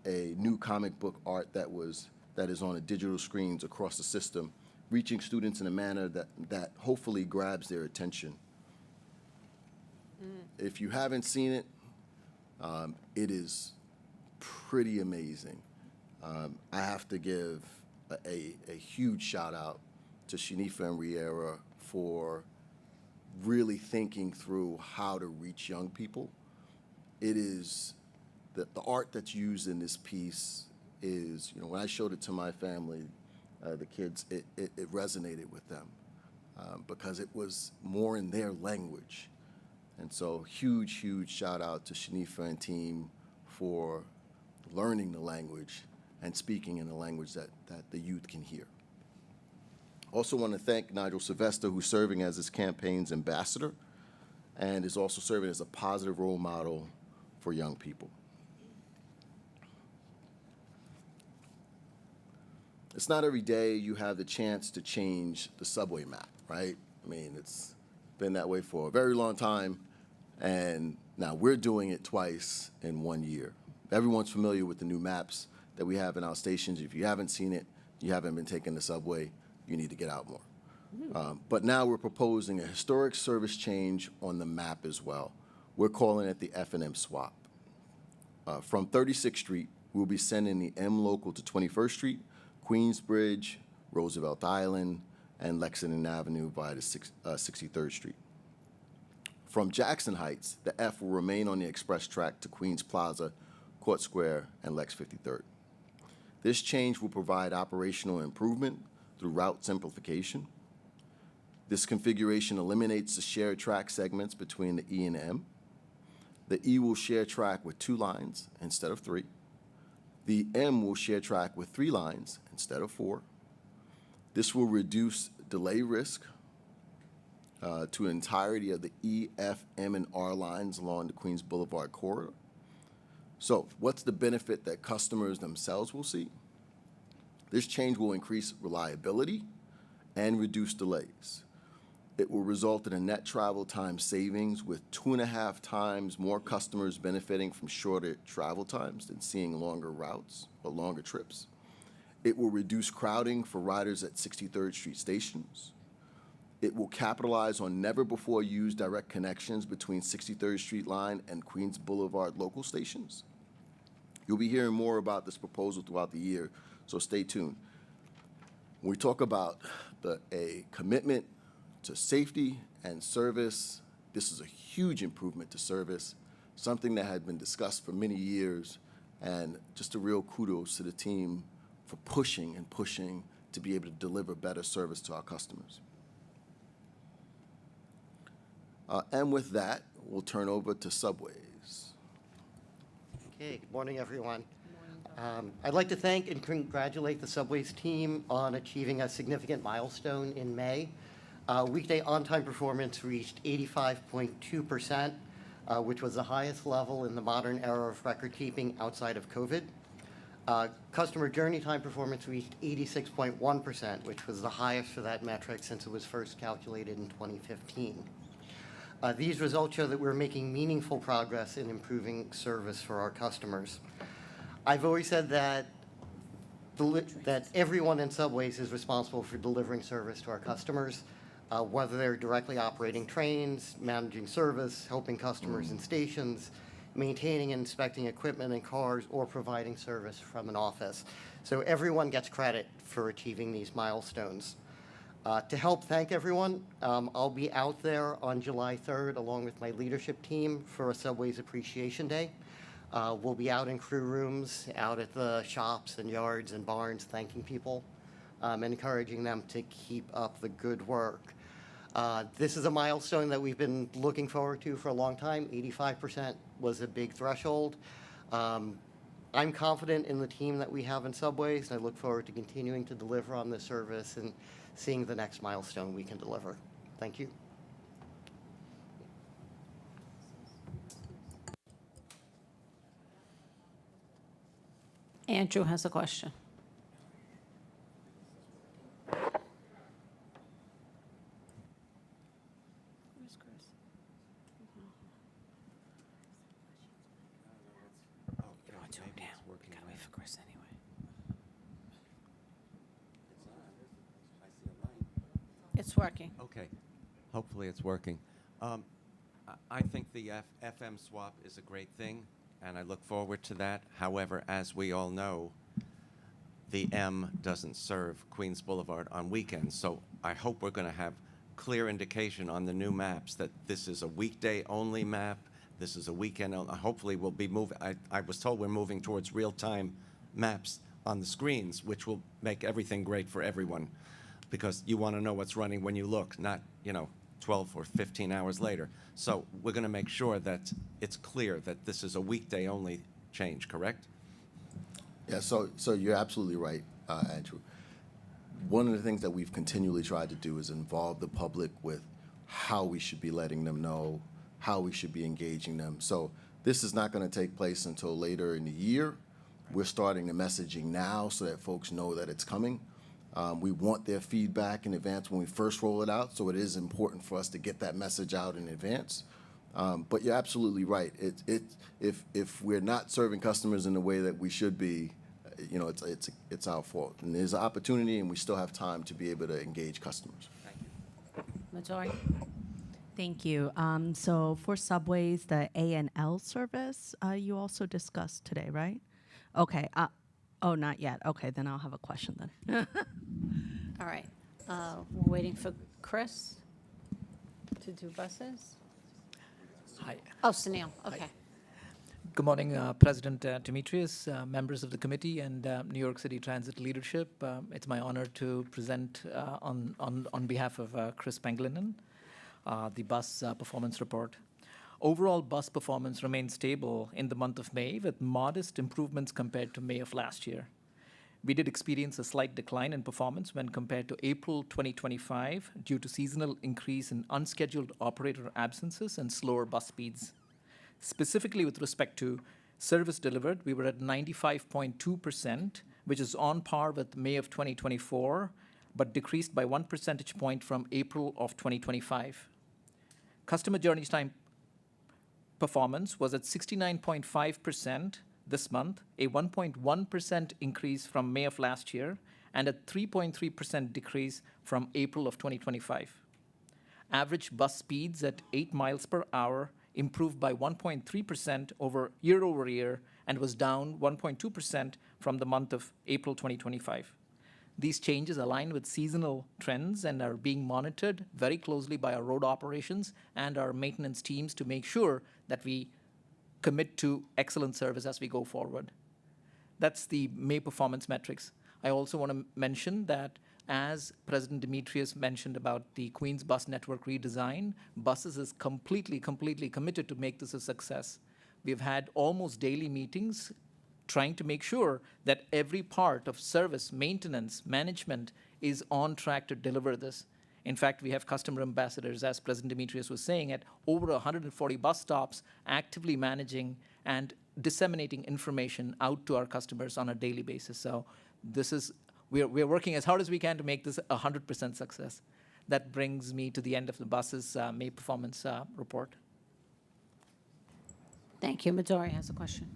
a new comic book art that is on the digital screens across the system, reaching students in a manner that hopefully grabs their attention. If you haven't seen it, it is pretty amazing. I have to give a huge shout out to Shanifa and Riera for really thinking through how to reach young people. It is the art that's used in this piece is, when I showed it to my family, the kids, it resonated with them because it was more in their language. And so huge shout out to Shanifa and team for learning the language and speaking in a language that the youth can hear. Also want to thank Nigel Sylvester, who's serving as this campaign's ambassador and is also serving as a positive role model for young people. It's not every day you have the chance to change the subway map, right? I mean, it's been that way for a very long time, and now we're doing it twice in 1 year. Everyone's familiar with the new maps that we have in our stations. If you haven't seen it, you haven't been taking the subway, you need to get out more. But now we're proposing a historic service change on the map as well. We're calling it the F&M swap. From 36th Street, we'll be sending the M local to 21st Street, Queensbridge, Roosevelt Island, and Lexington Avenue via the 63rd Street. From Jackson Heights, the F will remain on the express track to Queens Plaza, Court Square, and Lex 53rd. This change will provide operational improvement through route simplification. This configuration eliminates the shared track segments between the E and M. The E will share track with 2 lines instead of 3. The M will share track with 3 lines instead of 4. This will reduce delay risk to the entirety of the E, F, M, and R lines along the Queens Boulevard corridor. So what's the benefit that customers themselves will see? This change will increase reliability and reduce delays. It will result in a net travel time savings with 2.5 times more customers benefiting from shorter travel times than seeing longer routes or longer trips. It will reduce crowding for riders at 63rd Street stations. It will capitalize on never-before-used direct connections between 63rd Street line and Queens Boulevard local stations. You'll be hearing more about this proposal throughout the year, so stay tuned. When we talk about a commitment to safety and service, this is a huge improvement to service, something that had been discussed for many years, and just a real kudos to the team for pushing and pushing to be able to deliver better service to our customers. And with that, we'll turn over to subways. Okay, good morning, everyone. I'd like to thank and congratulate the Subways team on achieving a significant milestone in May. Weekday on-time performance reached 85.2%, which was the highest level in the modern era of record-keeping outside of COVID. Customer journey time performance reached 86.1%, which was the highest for that metric since it was first calculated in 2015. These results show that we're making meaningful progress in improving service for our customers. I've always said that everyone in Subways is responsible for delivering service to our customers, whether they're directly operating trains, managing service, helping customers in stations, maintaining and inspecting equipment and cars, or providing service from an office. So everyone gets credit for achieving these milestones. To help thank everyone, I'll be out there on July 3rd along with my leadership team for a Subways Appreciation Day. We'll be out in crew rooms, out at the shops and yards and barns, thanking people, encouraging them to keep up the good work. This is a milestone that we've been looking forward to for a long time. 85% was a big threshold. I'm confident in the team that we have in Subways, and I look forward to continuing to deliver on this service and seeing the next milestone we can deliver. Thank you. Andrew has a question. Where's Chris? Go to him now. We gotta wait for Chris anyway. It's working. Okay, hopefully it's working. I think the FM swap is a great thing, and I look forward to that. However, as we all know, the M doesn't serve Queens Boulevard on weekends, so I hope we're going to have clear indication on the new maps that this is a weekday-only map, this is a weekend. Hopefully we'll be moving. I was told we're moving towards real-time maps on the screens, which will make everything great for everyone, because you want to know what's running when you look, not, 12 or 15 hours later. So we're going to make sure that it's clear that this is a weekday-only change, correct? Yeah, so you're absolutely right, Andrew. One of the things that we've continually tried to do is involve the public with how we should be letting them know, how we should be engaging them. So this is not going to take place until later in the year. We're starting the messaging now so that folks know that it's coming. We want their feedback in advance when we first roll it out, so it is important for us to get that message out in advance. But you're absolutely right. If we're not serving customers in the way that we should be, it's our fault. And there's an opportunity, and we still have time to be able to engage customers. Latoya? Thank you. So for Subways, the A&L service, you also discussed today, right? Okay. Oh, not yet. Okay, then I'll have a question then. All right. We're waiting for Chris to do buses. Hi. Oh, Sunil. Okay. Good morning, President Demetrius, members of the committee, and New York City Transit leadership. It's my honor to present on behalf of Chris Penglinen the bus performance report. Overall bus performance remained stable in the month of May, with modest improvements compared to May of last year. We did experience a slight decline in performance when compared to April 2025 due to seasonal increase in unscheduled operator absences and slower bus speeds. Specifically with respect to service delivered, we were at 95.2%, which is on par with May of 2024, but decreased by 1 percentage point from April of 2025. Customer journey time performance was at 69.5% this month, a 1.1% increase from May of last year, and a 3.3% decrease from April of 2025. Average bus speeds at 8 miles per hour improved by 1.3% over year and was down 1.2% from the month of April 2025. These changes align with seasonal trends and are being monitored very closely by our road operations and our maintenance teams to make sure that we commit to excellent service as we go forward. That's the May performance metrics. I also want to mention that as President Demetrius mentioned about the Queens bus network redesign, buses is completely committed to make this a success. We've had almost daily meetings trying to make sure that every part of service, maintenance, management is on track to deliver this. In fact, we have customer ambassadors, as President Demetrius was saying, at over 140 bus stops actively managing and disseminating information out to our customers on a daily basis. So we're working as hard as we can to make this 100% success. That brings me to the end of the bus's May performance report. Thank you. Midori has a question.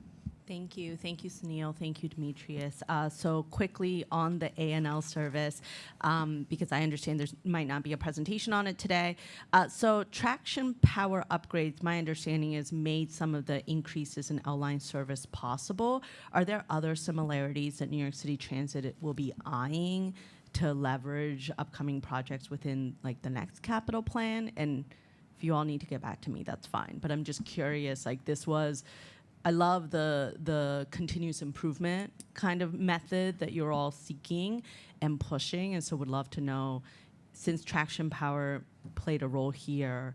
Thank you, Sunil. Thank you, Demetrius. So quickly on the ANL service, because I understand there might not be a presentation on it today. So traction power upgrades, my understanding is made some of the increases in L-line service possible. Are there other similarities that New York City Transit will be eyeing to leverage upcoming projects within like the next capital plan? And if you all need to get back to me, that's fine. But I'm just curious, like I love the continuous improvement kind of method that you're all seeking and pushing, and so would love to know, since traction power played a role here,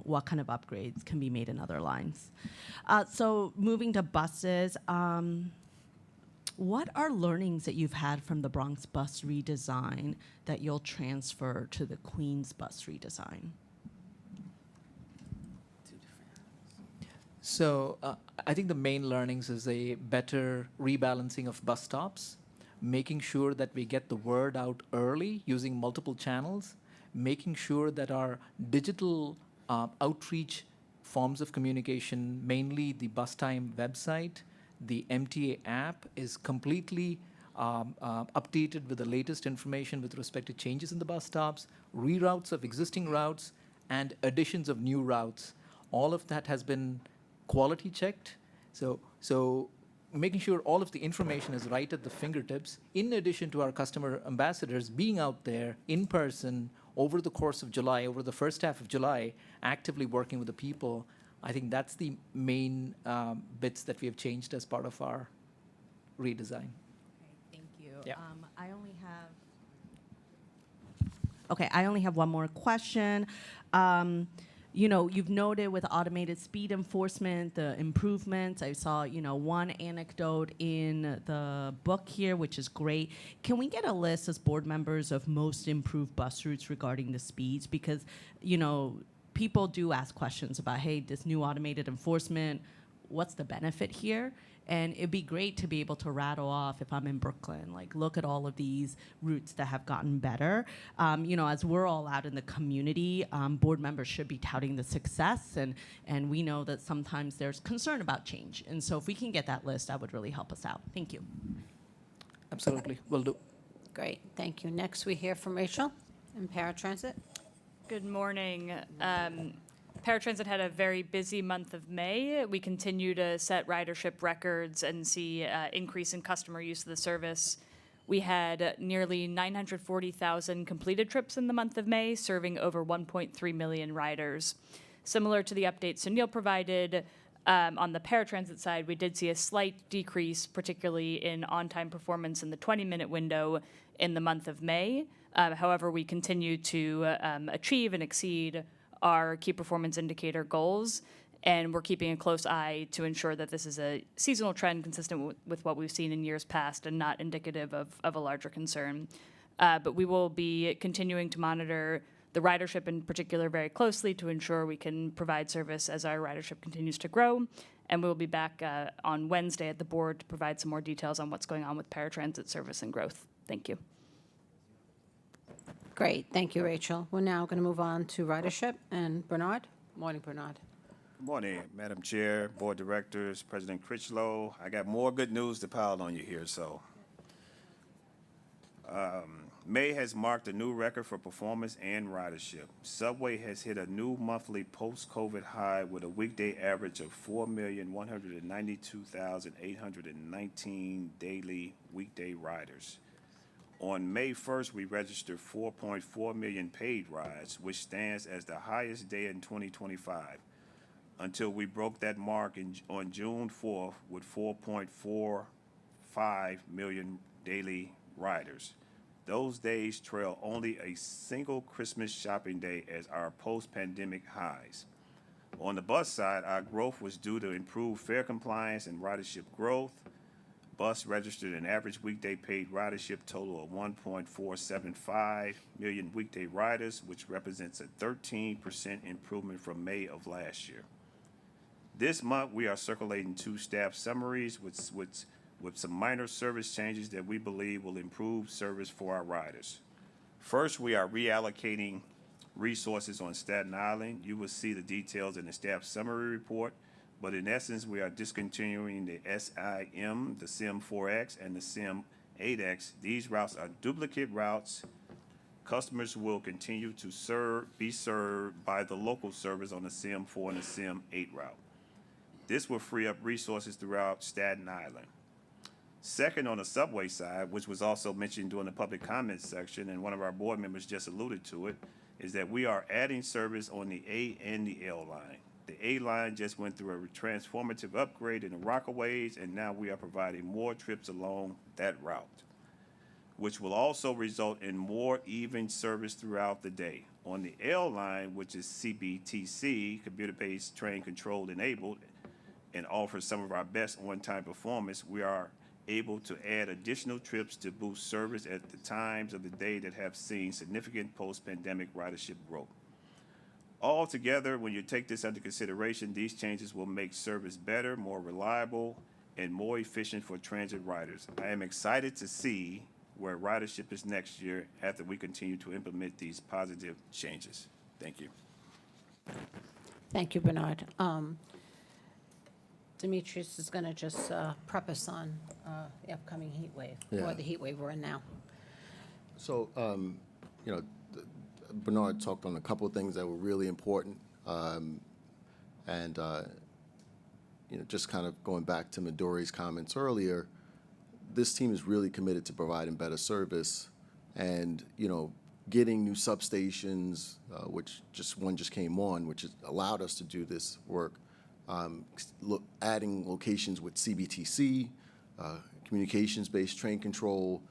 what kind of upgrades can be made in other lines. So moving to buses, what are learnings that you've had from the Bronx bus redesign that you'll transfer to the Queens bus redesign? So I think the main learnings is a better rebalancing of bus stops, making sure that we get the word out early using multiple channels, making sure that our digital outreach forms of communication, mainly the bus time website, the MTA app, is completely updated with the latest information with respect to changes in the bus stops, reroutes of existing routes, and additions of new routes. All of that has been quality checked, so making sure all of the information is right at the fingertips, in addition to our customer ambassadors being out there in person over the course of July, over the first half of July, actively working with the people. I think that's the main bits that we have changed as part of our redesign. Thank you. Yeah. I only have one more question. You've noted with automated speed enforcement, the improvements. I saw, one anecdote in the book here, which is great. Can we get a list as board members of most improved bus routes regarding the speeds? Because, people do ask questions about, hey, this new automated enforcement, what's the benefit here? And it'd be great to be able to rattle off, if I'm in Brooklyn, like look at all of these routes that have gotten better. As we're all out in the community, board members should be touting the success, and we know that sometimes there's concern about change. And so if we can get that list, that would really help us out. Thank you. Absolutely, will do. Great, thank you. Next, we hear from Rachel in Paratransit. Good morning. Paratransit had a very busy month of May. We continue to set ridership records and see increase in customer use of the service. We had nearly 940,000 completed trips in the month of May, serving over 1.3 million riders. Similar to the update Sunil provided, on the paratransit side, we did see a slight decrease, particularly in on-time performance in the 20-minute window in the month of May. However, we continue to achieve and exceed our key performance indicator goals. And we're keeping a close eye to ensure that this is a seasonal trend consistent with what we've seen in years past and not indicative of a larger concern. But we will be continuing to monitor the ridership in particular very closely to ensure we can provide service as our ridership continues to grow. And we'll be back on Wednesday at the board to provide some more details on what's going on with paratransit service and growth. Thank you. Great, thank you, Rachel. We're now going to move on to ridership, and Bernard. Morning, Bernard. Good morning, Madam Chair, Board Directors, President Critchlow. I got more good news to pile on you here, so. May has marked a new record for performance and ridership. Subway has hit a new monthly post-COVID high with a weekday average of 4,192,819 daily weekday riders. On May 1st, we registered 4.4 million paid rides, which stands as the highest day in 2025, until we broke that mark on June 4th with 4.45 million daily riders. Those days trail only a single Christmas shopping day as our post-pandemic highs. On the bus side, our growth was due to improved fare compliance and ridership growth. Bus registered an average weekday paid ridership total of 1.475 million weekday riders, which represents a 13% improvement from May of last year. This month, we are circulating 2 staff summaries with some minor service changes that we believe will improve service for our riders. First, we are reallocating resources on Staten Island. You will see the details in the staff summary report, but in essence, we are discontinuing the SIM, the SIM 4X, and the SIM 8X. These routes are duplicate routes. Customers will continue to be served by the local service on the SIM 4 and the SIM 8 route. This will free up resources throughout Staten Island. Second, on the subway side, which was also mentioned during the public comments section, and one of our board members just alluded to it, is that we are adding service on the A and the L line. The A line just went through a transformative upgrade in the Rockaways, and now we are providing more trips along that route, which will also result in more even service throughout the day. On the L line, which is CBTC, computer-based train control enabled, and offers some of our best on-time performance, we are able to add additional trips to boost service at the times of the day that have seen significant post-pandemic ridership growth. Altogether, when you take this under consideration, these changes will make service better, more reliable, and more efficient for transit riders. I am excited to see where ridership is next year after we continue to implement these positive changes. Thank you. Thank you, Bernard. Demetrius is going to just prep us on the upcoming heat wave, or the heat wave we're in now. So, you know, Bernard talked on a couple of things that were really important. You know, just kind of going back to Midori's comments earlier, this team is really committed to providing better service and, you know, getting new substations, which one just came on, which has allowed us to do this work. Adding locations with CBTC, communications-based train control,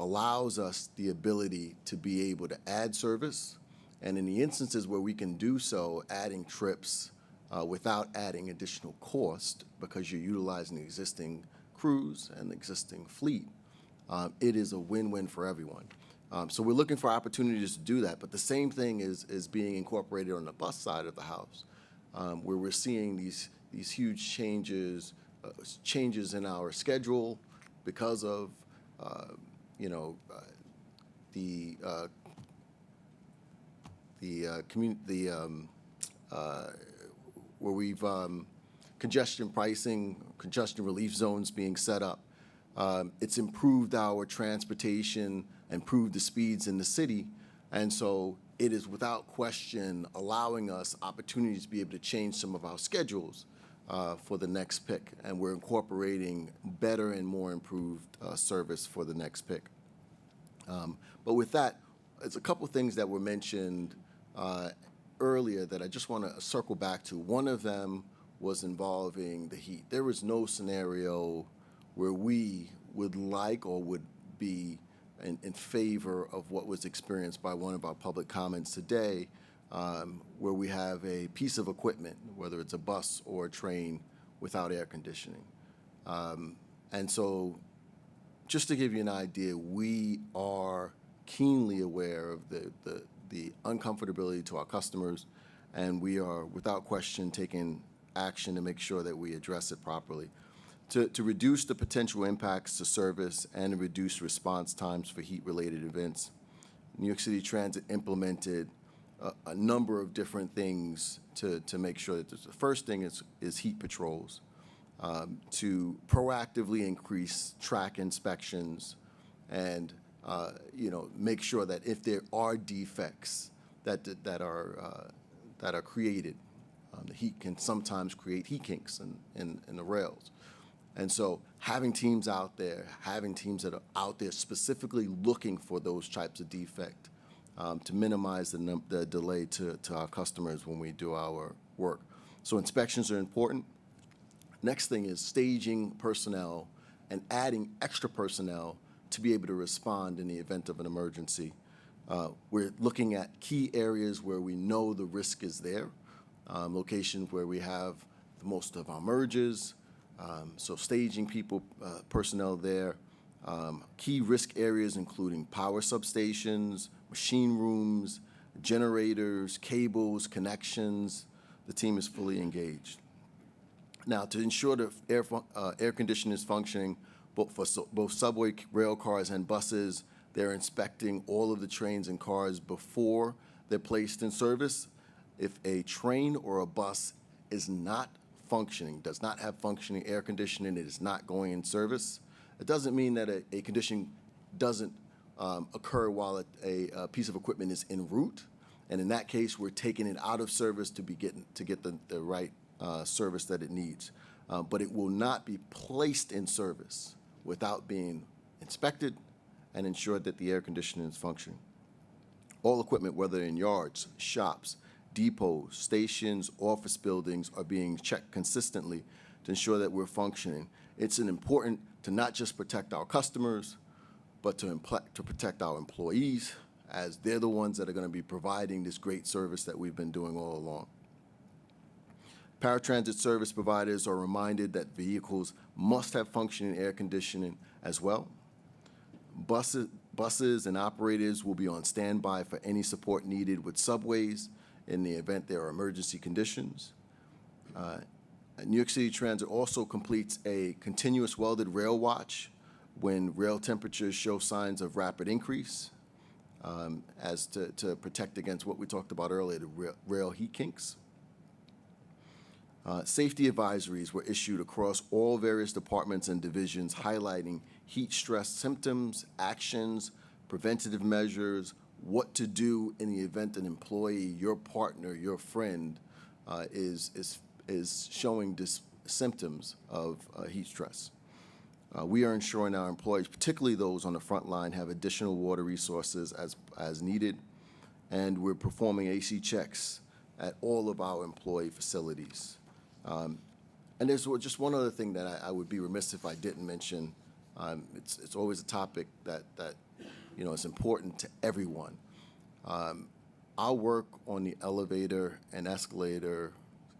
allows us the ability to be able to add service, and in the instances where we can do so, adding trips without adding additional cost because you're utilizing the existing crews and the existing fleet, it is a win-win for everyone. So we're looking for opportunities to do that, but the same thing is being incorporated on the bus side of the house, where we're seeing these huge changes in our schedule because of you know, where we've congestion pricing, congestion relief zones being set up. It's improved our transportation, improved the speeds in the city, and so it is without question allowing us opportunities to be able to change some of our schedules for the next pick, and we're incorporating better and more improved service for the next pick. But with that, there's a couple things that were mentioned earlier that I just want to circle back to. One of them was involving the heat. There was no scenario where we would like or would be in favor of what was experienced by one of our public comments today, where we have a piece of equipment, whether it's a bus or a train, without air conditioning. And so just to give you an idea, we are keenly aware of the uncomfortability to our customers, and we are, without question, taking action to make sure that we address it properly. To reduce the potential impacts to service and reduce response times for heat-related events, New York City Transit implemented a number of different things to make sure that the first thing is heat patrols, to proactively increase track inspections and make sure that if there are defects that are created, the heat can sometimes create heat kinks in the rails. And so having teams out there, having teams that are out there specifically looking for those types of defect to minimize the delay to our customers when we do our work. So inspections are important. Next thing is staging personnel and adding extra personnel to be able to respond in the event of an emergency. We're looking at key areas where we know the risk is there, locations where we have most of our merges, so staging personnel there. Key risk areas including power substations, machine rooms, generators, cables, connections. The team is fully engaged. Now, to ensure the air conditioning is functioning, both subway rail cars and buses, they're inspecting all of the trains and cars before they're placed in service. If a train or a bus is not functioning, does not have functioning air conditioning, it is not going in service, it doesn't mean that a condition doesn't occur while a piece of equipment is en route. And in that case, we're taking it out of service to get the right service that it needs. But it will not be placed in service without being inspected and ensured that the air conditioning is functioning. All equipment, whether in yards, shops, depots, stations, office buildings, are being checked consistently to ensure that we're functioning. It's important to not just protect our customers, but to protect our employees, as they're the ones that are going to be providing this great service that we've been doing all along. Paratransit service providers are reminded that vehicles must have functioning air conditioning as well. Buses and operators will be on standby for any support needed with subways in the event there are emergency conditions. New York City Transit also completes a continuous welded rail watch when rail temperatures show signs of rapid increase, as to protect against what we talked about earlier, the rail heat kinks. Safety advisories were issued across all various departments and divisions highlighting heat stress symptoms, actions, preventative measures, what to do in the event an employee, your partner, your friend is showing symptoms of heat stress. We are ensuring our employees, particularly those on the front line, have additional water resources as needed, and we're performing AC checks at all of our employee facilities. And there's just one other thing that I would be remiss if I didn't mention. It's always a topic that is important to everyone. Our work on the elevator and escalator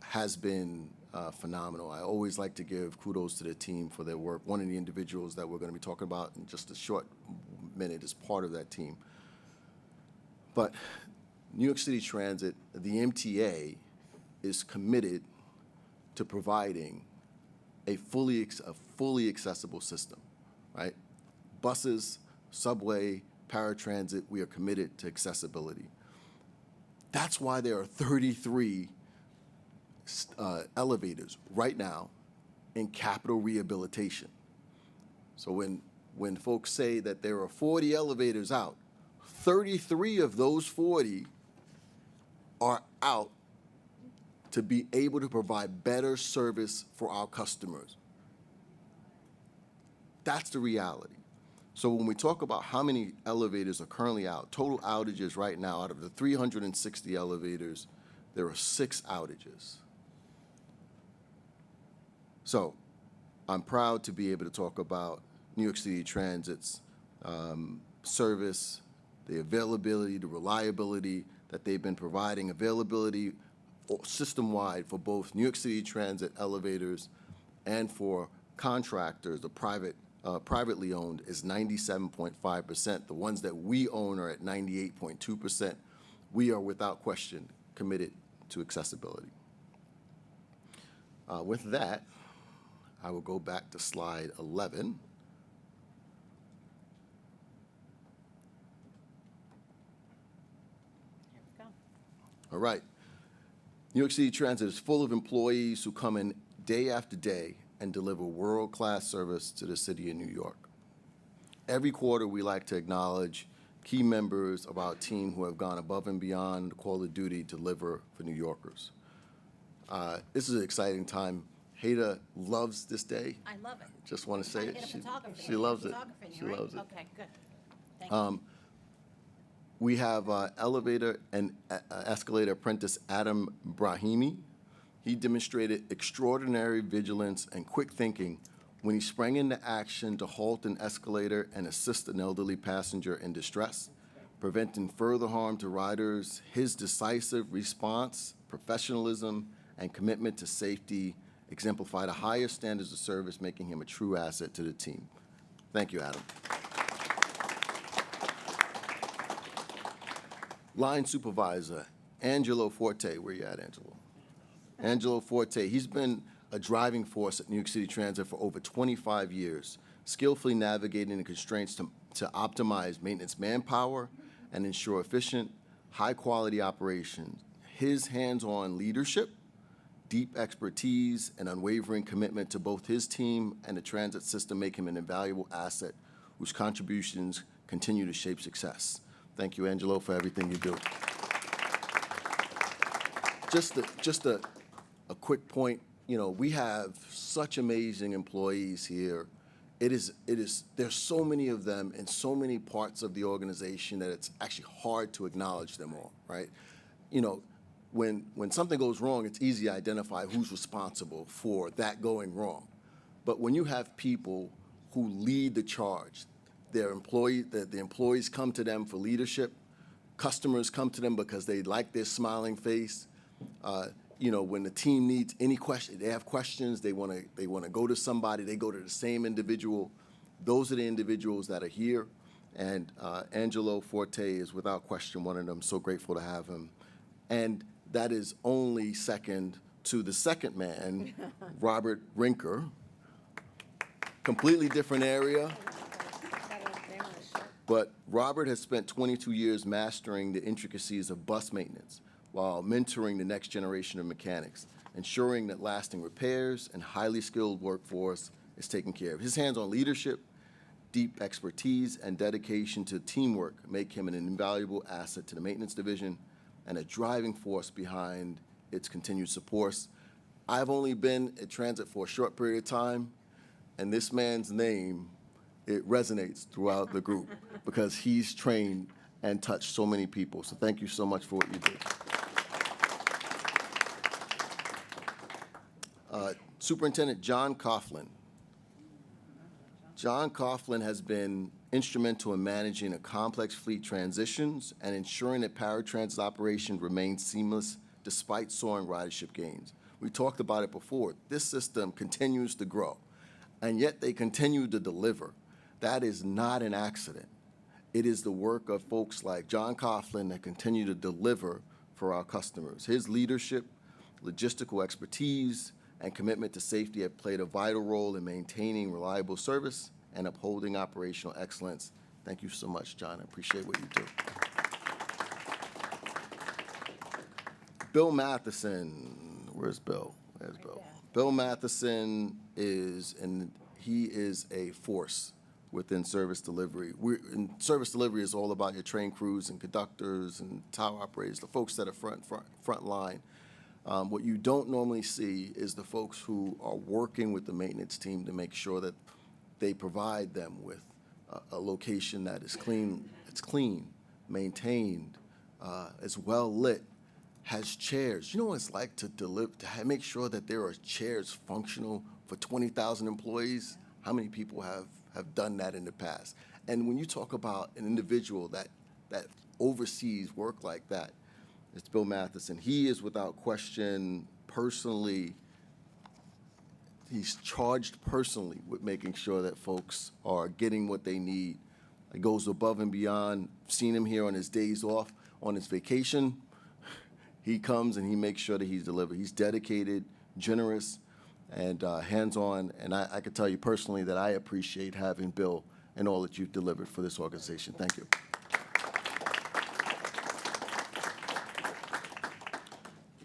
has been phenomenal. I always like to give kudos to the team for their work. One of the individuals that we're going to be talking about in just a short minute is part of that team. But New York City Transit, the MTA, is committed to providing a fully accessible system, right? Buses, subway, paratransit, we are committed to accessibility. That's why there are 33 elevators right now in capital rehabilitation. So when folks say that there are 40 elevators out, 33 of those 40 are out to be able to provide better service for our customers. That's the reality. So when we talk about how many elevators are currently out, total outages right now, out of the 360 elevators, there are 6 outages. So I'm proud to be able to talk about New York City Transit's service, the availability, the reliability that they've been providing availability system-wide for both New York City Transit elevators and for contractors, the privately owned, is 97.5%. The ones that we own are at 98.2%. We are without question committed to accessibility. With that, I will go back to slide 11. All right. New York City Transit is full of employees who come in day after day and deliver world-class service to the city of New York. Every quarter, we like to acknowledge key members of our team who have gone above and beyond the call of duty to deliver for New Yorkers. This is an exciting time. Haida loves this day. I love it. Just want to say it. She loves it. She loves it. Okay, good. Thank you. We have elevator and escalator apprentice Adam Brahimi. He demonstrated extraordinary vigilance and quick thinking when he sprang into action to halt an escalator and assist an elderly passenger in distress, preventing further harm to riders. His decisive response, professionalism, and commitment to safety exemplify the highest standards of service, making him a true asset to the team. Thank you, Adam. Line supervisor, Angelo Forte. Where you at, Angelo? Angelo Forte, he's been a driving force at New York City Transit for over 25 years, skillfully navigating the constraints to optimize maintenance manpower and ensure efficient, high-quality operations. His hands-on leadership, deep expertise, and unwavering commitment to both his team and the transit system make him an invaluable asset whose contributions continue to shape success. Thank you, Angelo, for everything you do. Just a quick point, you know, we have such amazing employees here. There's so many of them in so many parts of the organization that it's actually hard to acknowledge them all, right? You know, when something goes wrong, it's easy to identify who's responsible for that going wrong. But when you have people who lead the charge, the employees come to them for leadership, customers come to them because they like their smiling face. You know, when the team needs any question, they have questions, they want to go to somebody, they go to the same individual. Those are the individuals that are here, and Angelo Forte is without question one of them. So grateful to have him, and that is only second to the second man, Robert Rinker. Completely different area. But Robert has spent 22 years mastering the intricacies of bus maintenance while mentoring the next generation of mechanics, ensuring that lasting repairs and highly skilled workforce is taken care of. His hands-on leadership, deep expertise, and dedication to teamwork make him an invaluable asset to the maintenance division and a driving force behind its continued support. I've only been at Transit for a short period of time, and this man's name, it resonates throughout the group because he's trained and touched so many people. So thank you so much for what you do. Superintendent John Coughlin. John Coughlin has been instrumental in managing a complex fleet transitions and ensuring that paratransit operations remain seamless despite soaring ridership gains. We talked about it before. This system continues to grow, and yet they continue to deliver. That is not an accident. It is the work of folks like John Coughlin that continue to deliver for our customers. His leadership, logistical expertise, and commitment to safety have played a vital role in maintaining reliable service and upholding operational excellence. Thank you so much, John. I appreciate what you do. Bill Matheson. Where's Bill? There's Bill. Bill Matheson he is a force within service delivery. Service delivery is all about your train crews and conductors and tower operators, the folks that are front line. What you don't normally see is the folks who are working with the maintenance team to make sure that they provide them with a location that is clean, it's clean, maintained, is well lit, has chairs. You know what it's like to make sure that there are chairs functional for 20,000 employees? How many people have done that in the past? And when you talk about an individual that oversees work like that, It's Bill Matheson. He is without question personally, he's charged personally with making sure that folks are getting what they need. He goes above and beyond. Seen him here on his days off, on his vacation. He comes and he makes sure that he's delivered. He's dedicated, generous, and hands-on. And I can tell you personally that I appreciate having Bill and all that you've delivered for this organization. Thank you.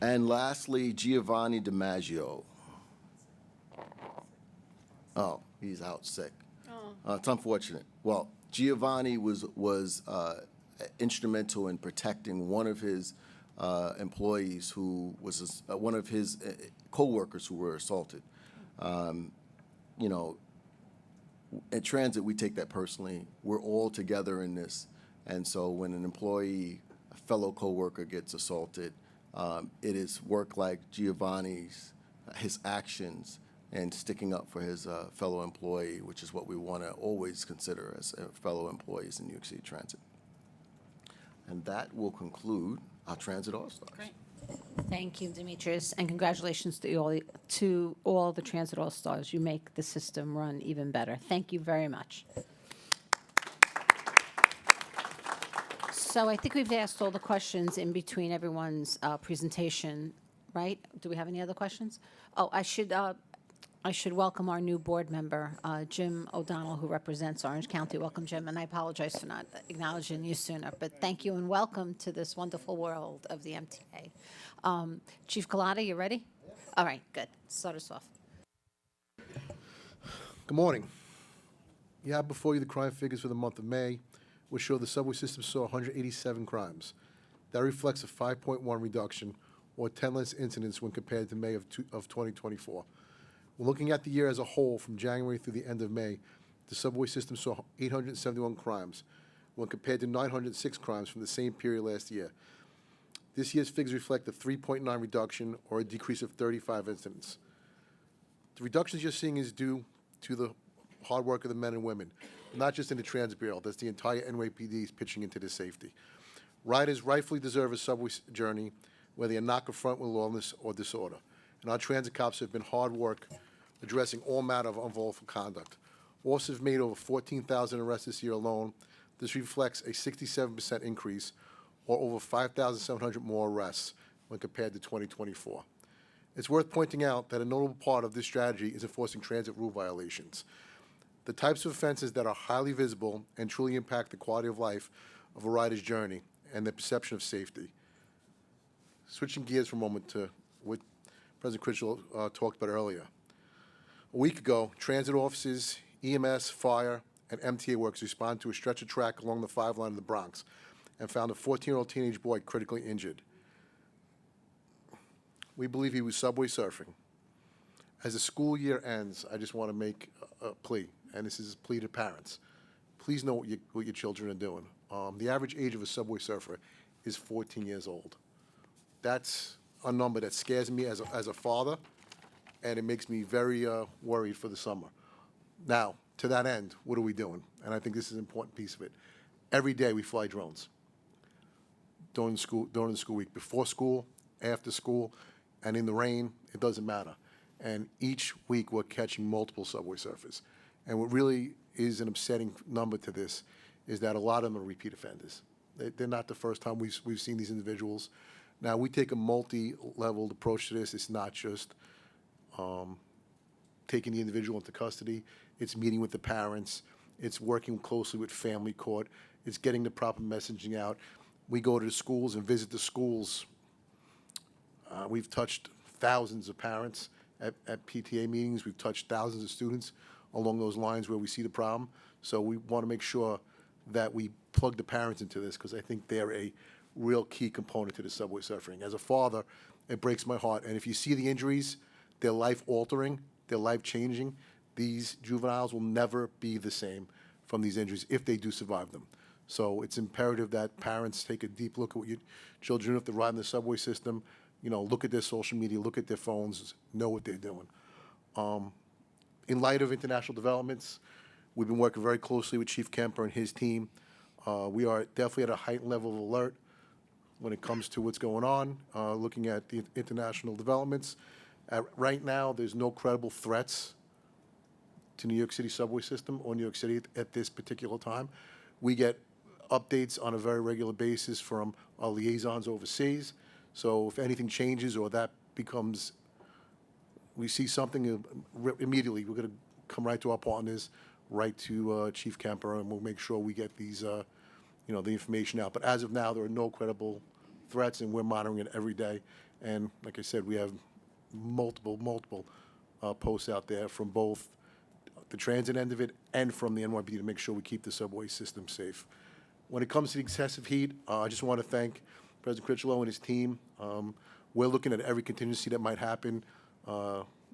And lastly, Giovanni DiMaggio. Oh, he's out sick. It's unfortunate. Well, Giovanni was instrumental in protecting one of his employees who was one of his co-workers who were assaulted. You know, at Transit, we take that personally. We're all together in this. And so when an employee, a fellow co-worker gets assaulted, it is work like Giovanni's, his actions, and sticking up for his fellow employee, which is what we want to always consider as fellow employees in New York City Transit. And that will conclude our Transit All-Stars. Great. Thank you, Demetrius, and congratulations to all the Transit All-Stars. You make the system run even better. Thank you very much. So I think we've asked all the questions in between everyone's presentation, right? Do we have any other questions? Oh, I should welcome our new board member, Jim O'Donnell, who represents Orange County. Welcome, Jim, and I apologize for not acknowledging you sooner, but thank you and welcome to this wonderful world of the MTA. Chief Collada, you ready? All right, good. Start us off. Good morning. You have before you the crime figures for the month of May, which show the subway system saw 187 crimes. That reflects a 5.1 reduction, or 10 less incidents when compared to May of 2024. When looking at the year as a whole, from January through the end of May, the subway system saw 871 crimes, when compared to 906 crimes from the same period last year. This year's figures reflect a 3.9 reduction, or a decrease of 35 incidents. The reductions you're seeing is due to the hard work of the men and women, not just in the Transit Bureau. That's the entire NYPD is pitching into this safety. Riders rightfully deserve a subway journey where they are not confronted with lawlessness or disorder. And our transit cops have been hard work addressing all matter of unlawful conduct. Officers have made over 14,000 arrests this year alone. This reflects a 67% increase, or over 5,700 more arrests when compared to 2024. It's worth pointing out that a notable part of this strategy is enforcing transit rule violations. The types of offenses that are highly visible and truly impact the quality of life of a rider's journey and the perception of safety. Switching gears for a moment to what President Critchlow talked about earlier. A week ago, transit officers, EMS, fire, and MTA workers responded to a stretcher track along the 5 line in the Bronx and found a 14-year-old teenage boy critically injured. We believe he was subway surfing. As the school year ends, I just want to make a plea, and this is a plea to parents. Please know what your children are doing. The average age of a subway surfer is 14 years old. That's a number that scares me as a father, and it makes me very worried for the summer. Now, to that end, what are we doing? And I think this is an important piece of it. Every day we fly drones during the school week, before school, after school, and in the rain. It doesn't matter. And each week we're catching multiple subway surfers. And what really is an upsetting number to this is that a lot of them are repeat offenders. They're not the first time we've seen these individuals. Now, we take a multi-leveled approach to this. It's not just taking the individual into custody. It's meeting with the parents. It's working closely with family court. It's getting the proper messaging out. We go to the schools and visit the schools. We've touched thousands of parents at PTA meetings. We've touched thousands of students along those lines where we see the problem. So we want to make sure that we plug the parents into this, because I think they're a real key component to the subway surfing. As a father, it breaks my heart. And if you see the injuries, they're life-altering, they're life-changing. These juveniles will never be the same from these injuries if they do survive them. So it's imperative that parents take a deep look at what your children, if they're riding the subway system, look at their social media, look at their phones, know what they're doing. In light of international developments, we've been working very closely with Chief Kemper and his team. We are definitely at a heightened level of alert. when it comes to what's going on, looking at the international developments. Right now, there's no credible threats to New York City subway system or New York City at this particular time. We get updates on a very regular basis from our liaisons overseas. So if anything changes or that becomes, we see something immediately, we're going to come right to our partners, right to Chief Kemper, and we'll make sure we get these, the information out. But as of now, there are no credible threats, and we're monitoring it every day. And like I said, we have multiple posts out there from both the transit end of it and from the NYPD to make sure we keep the subway system safe. When it comes to the excessive heat, I just want to thank President Critchlow and his team. We're looking at every contingency that might happen.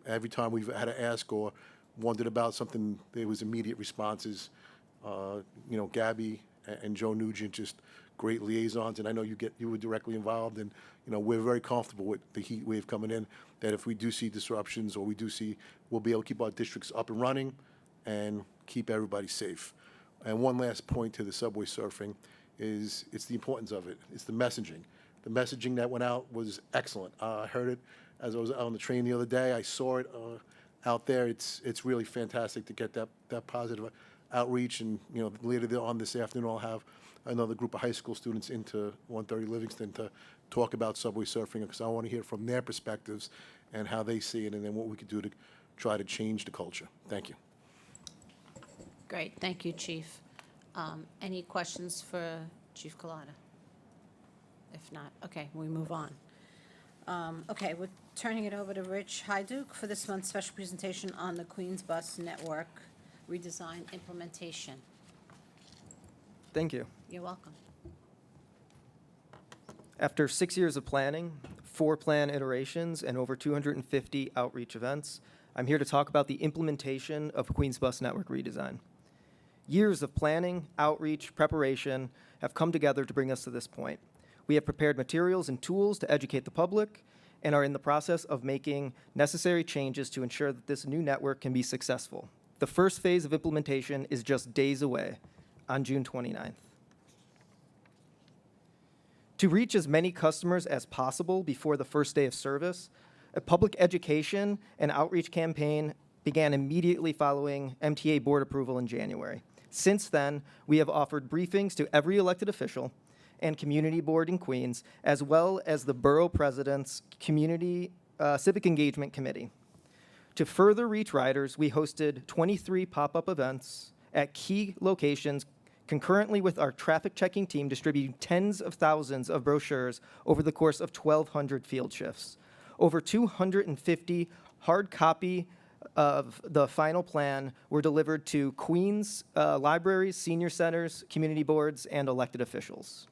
Every time we've had to ask or wondered about something, there was immediate responses. Gabby and Joe Nugent, just great liaisons, and I know you were directly involved, and we're very comfortable with the heat wave coming in, that if we do see disruptions or we'll be able to keep our districts up and running and keep everybody safe. And one last point to the subway surfing is it's the importance of it. It's the messaging. The messaging that went out was excellent. I heard it as I was on the train the other day. I saw it out there. It's really fantastic to get that positive outreach. And later on this afternoon, I'll have another group of high school students into 130 Livingston to talk about subway surfing, because I want to hear from their perspectives and how they see it, and then what we could do to try to change the culture. Thank you. Great, thank you, Chief. Any questions for Chief Collada? If not, okay, we move on. Okay, we're turning it over to Rich Hyduke for this month's special presentation on the Queens Bus Network redesign implementation. Thank you. You're welcome. After 6 years of planning, 4 plan iterations, and over 250 outreach events, I'm here to talk about the implementation of Queens Bus Network redesign. Years of planning, outreach, preparation have come together to bring us to this point. We have prepared materials and tools to educate the public and are in the process of making necessary changes to ensure that this new network can be successful. The first phase of implementation is just days away, on June 29th. To reach as many customers as possible before the first day of service, a public education and outreach campaign began immediately following MTA board approval in January. Since then, we have offered briefings to every elected official and community board in Queens, as well as the borough president's community civic engagement committee. To further reach riders, we hosted 23 pop-up events at key locations concurrently with our traffic checking team distributing tens of thousands of brochures over the course of 1,200 field shifts. Over 250 hard copy of the final plan were delivered to Queens libraries, senior centers, community boards, and elected officials.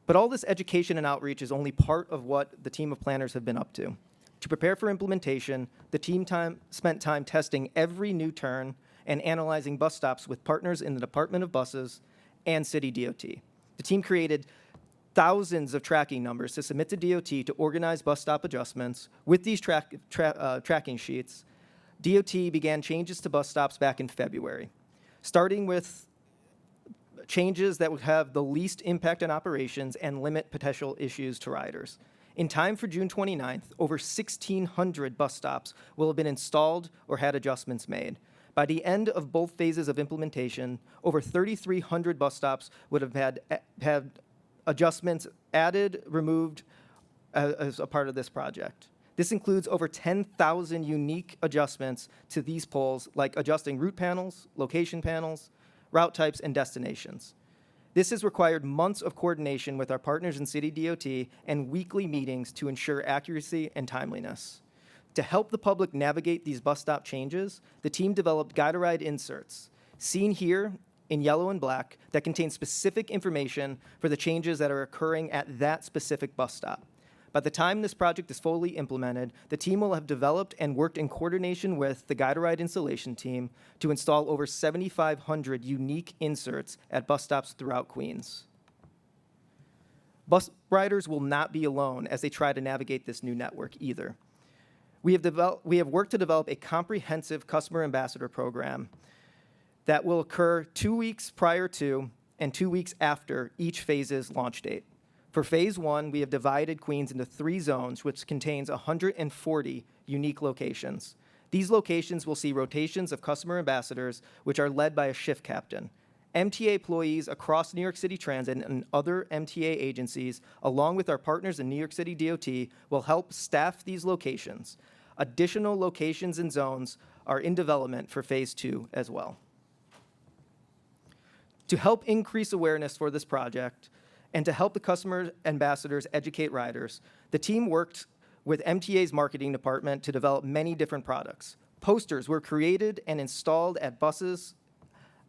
But all this education and outreach is only part of what the team of planners have been up to. To prepare for implementation, the team spent time testing every new turn and analyzing bus stops with partners in the Department of Buses and City DOT. The team created thousands of tracking numbers to submit to DOT to organize bus stop adjustments. With these tracking sheets, DOT began changes to bus stops back in February, starting with changes that would have the least impact on operations and limit potential issues to riders. In time for June 29th, over 1,600 bus stops will have been installed or had adjustments made. By the end of both phases of implementation, over 3,300 bus stops would have had adjustments added, removed as a part of this project. This includes over 10,000 unique adjustments to these poles, like adjusting route panels, location panels, route types, and destinations. This has required months of coordination with our partners in City DOT and weekly meetings to ensure accuracy and timeliness. To help the public navigate these bus stop changes, the team developed guide-a-ride inserts, seen here in yellow and black, that contain specific information for the changes that are occurring at that specific bus stop. By the time this project is fully implemented, the team will have developed and worked in coordination with the guide-a-ride installation team to install over 7,500 unique inserts at bus stops throughout Queens. Bus riders will not be alone as they try to navigate this new network either. We have worked to develop a comprehensive customer ambassador program that will occur 2 weeks prior to and 2 weeks after each phase's launch date. For Phase 1, we have divided Queens into 3 zones, which contains 140 unique locations. These locations will see rotations of customer ambassadors, which are led by a shift captain. MTA employees across New York City Transit and other MTA agencies, along with our partners in New York City DOT, will help staff these locations. Additional locations and zones are in development for Phase 2 as well. To help increase awareness for this project and to help the customer ambassadors educate riders, the team worked with MTA's marketing department to develop many different products. Posters were created and installed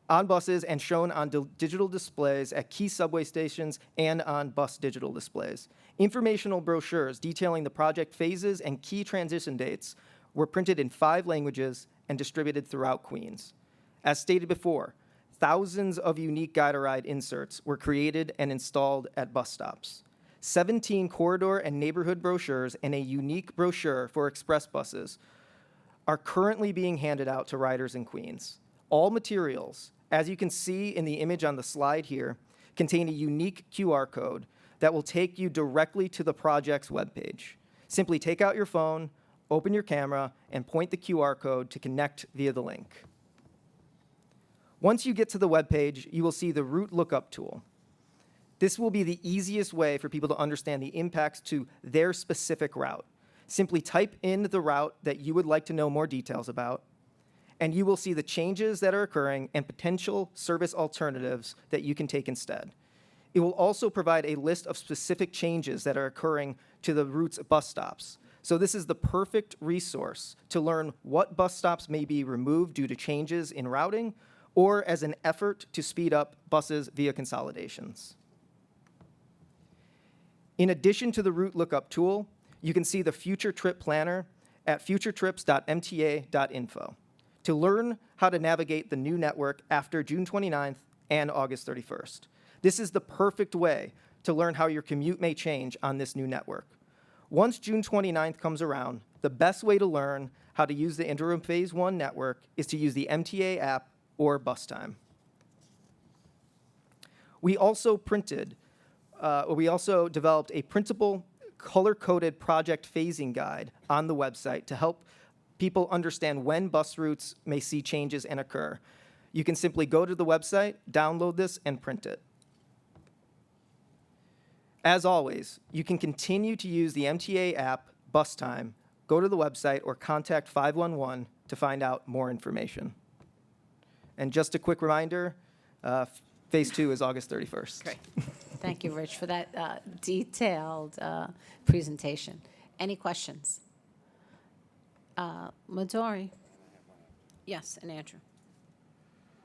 on buses and shown on digital displays at key subway stations and on bus digital displays. Informational brochures detailing the project phases and key transition dates were printed in 5 languages and distributed throughout Queens. As stated before, thousands of unique guide-a-ride inserts were created and installed at bus stops. 17 corridor and neighborhood brochures and a unique brochure for express buses are currently being handed out to riders in Queens. All materials, as you can see in the image on the slide here, contain a unique QR code that will take you directly to the project's webpage. Simply take out your phone, open your camera, and point the QR code to connect via the link. Once you get to the webpage, you will see the route lookup tool. This will be the easiest way for people to understand the impacts to their specific route. Simply type in the route that you would like to know more details about, and you will see the changes that are occurring and potential service alternatives that you can take instead. It will also provide a list of specific changes that are occurring to the route's bus stops. So this is the perfect resource to learn what bus stops may be removed due to changes in routing or as an effort to speed up buses via consolidations. In addition to the route lookup tool, you can see the future trip planner at futuretrips.mta.info to learn how to navigate the new network after June 29th and August 31st. This is the perfect way to learn how your commute may change on this new network. Once June 29th comes around, the best way to learn how to use the interim Phase 1 network is to use the MTA app or bus time. We also developed a printable, color-coded project phasing guide on the website to help people understand when bus routes may see changes and occur. You can simply go to the website, download this, and print it. As always, you can continue to use the MTA app, Bus Time, go to the website, or contact 511 to find out more information. And just a quick reminder, Phase 2 is August 31st. Great. Thank you, Rich, for that detailed presentation. Any questions? Midori. Yes, and Andrew.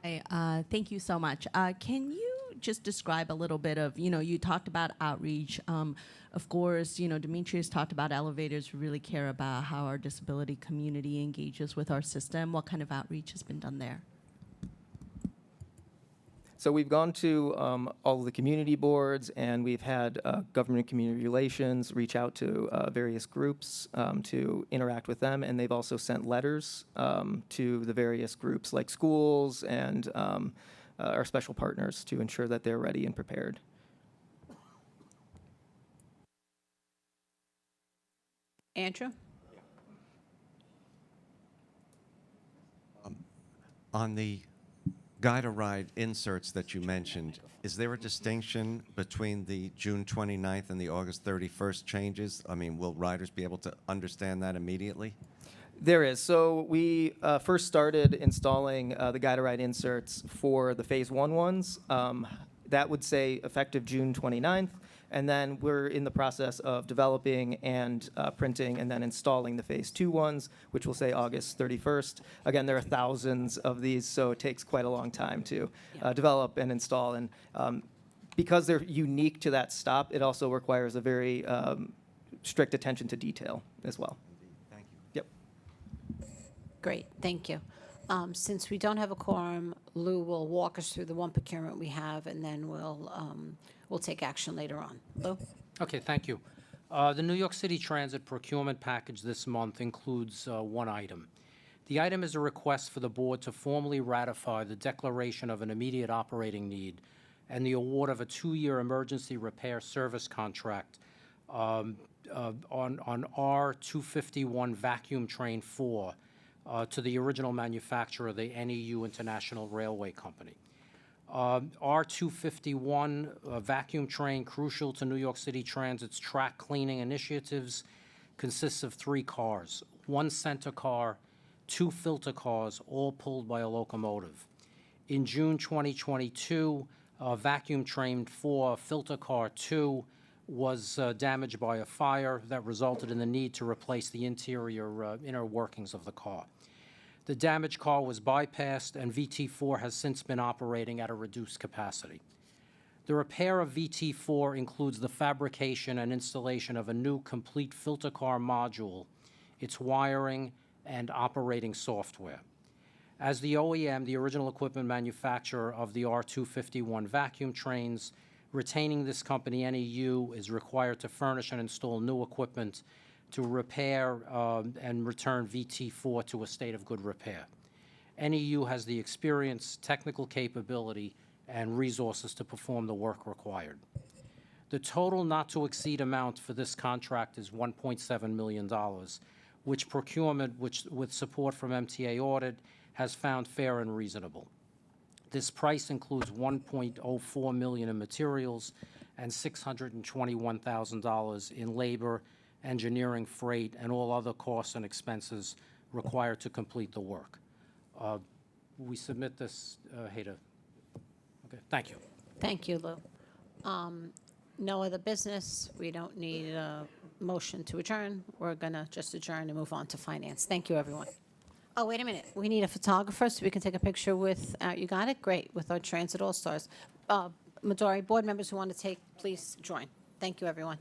Hi, thank you so much. Can you just describe a little bit of, you talked about outreach. Of course, Demetrius talked about elevators. We really care about how our disability community engages with our system. What kind of outreach has been done there? So we've gone to all of the community boards, and we've had government and community relations reach out to various groups to interact with them, and they've also sent letters to the various groups like schools and our special partners to ensure that they're ready and prepared. Andrew? On the guide-a-ride inserts that you mentioned, is there a distinction between the June 29th and the August 31st changes? I mean, will riders be able to understand that immediately? There is. So we first started installing the guide-a-ride inserts for the Phase 1 ones. That would say effective June 29th. And then we're in the process of developing and printing and then installing the Phase 2 ones, which will say August 31st. Again, there are thousands of these, so it takes quite a long time to develop and install. And because they're unique to that stop, it also requires a very strict attention to detail as well. Thank you. Yep. Great, thank you. Since we don't have a quorum, Lou will walk us through the one procurement we have, and then we'll take action later on. Lou? Okay, thank you. The New York City Transit procurement package this month includes one item. The item is a request for the board to formally ratify the declaration of an immediate operating need and the award of a 2-year emergency repair service contract on R-251 Vacuum Train 4 to the original manufacturer, the NEU International Railway Company. R-251 vacuum train, crucial to New York City Transit's track cleaning initiatives, consists of 3 cars, 1 center car, 2 filter cars, all pulled by a locomotive. In June 2022, vacuum train 4, filter car 2, was damaged by a fire that resulted in the need to replace the inner workings of the car. The damaged car was bypassed, and VT4 has since been operating at a reduced capacity. The repair of VT4 includes the fabrication and installation of a new complete filter car module, its wiring, and operating software. As the OEM, the original equipment manufacturer of the R-251 vacuum trains, retaining this company, NEU, is required to furnish and install new equipment to repair and return VT4 to a state of good repair. NEU has the experience, technical capability, and resources to perform the work required. The total not-to-exceed amount for this contract is $1.7 million, which procurement, with support from MTA Audit, has found fair and reasonable. This price includes $1.04 million in materials and $621,000 in labor, engineering, freight, and all other costs and expenses required to complete the work. We submit this, Hayda. Okay, thank you. Thank you, Lou. No other business. We don't need a motion to adjourn. We're going to just adjourn and move on to finance. Thank you, everyone. Oh, wait a minute. We need a photographer so we can take a picture with, you got it? Great, with our Transit All-Stars. Majority board members who want to take, please join. Thank you, everyone.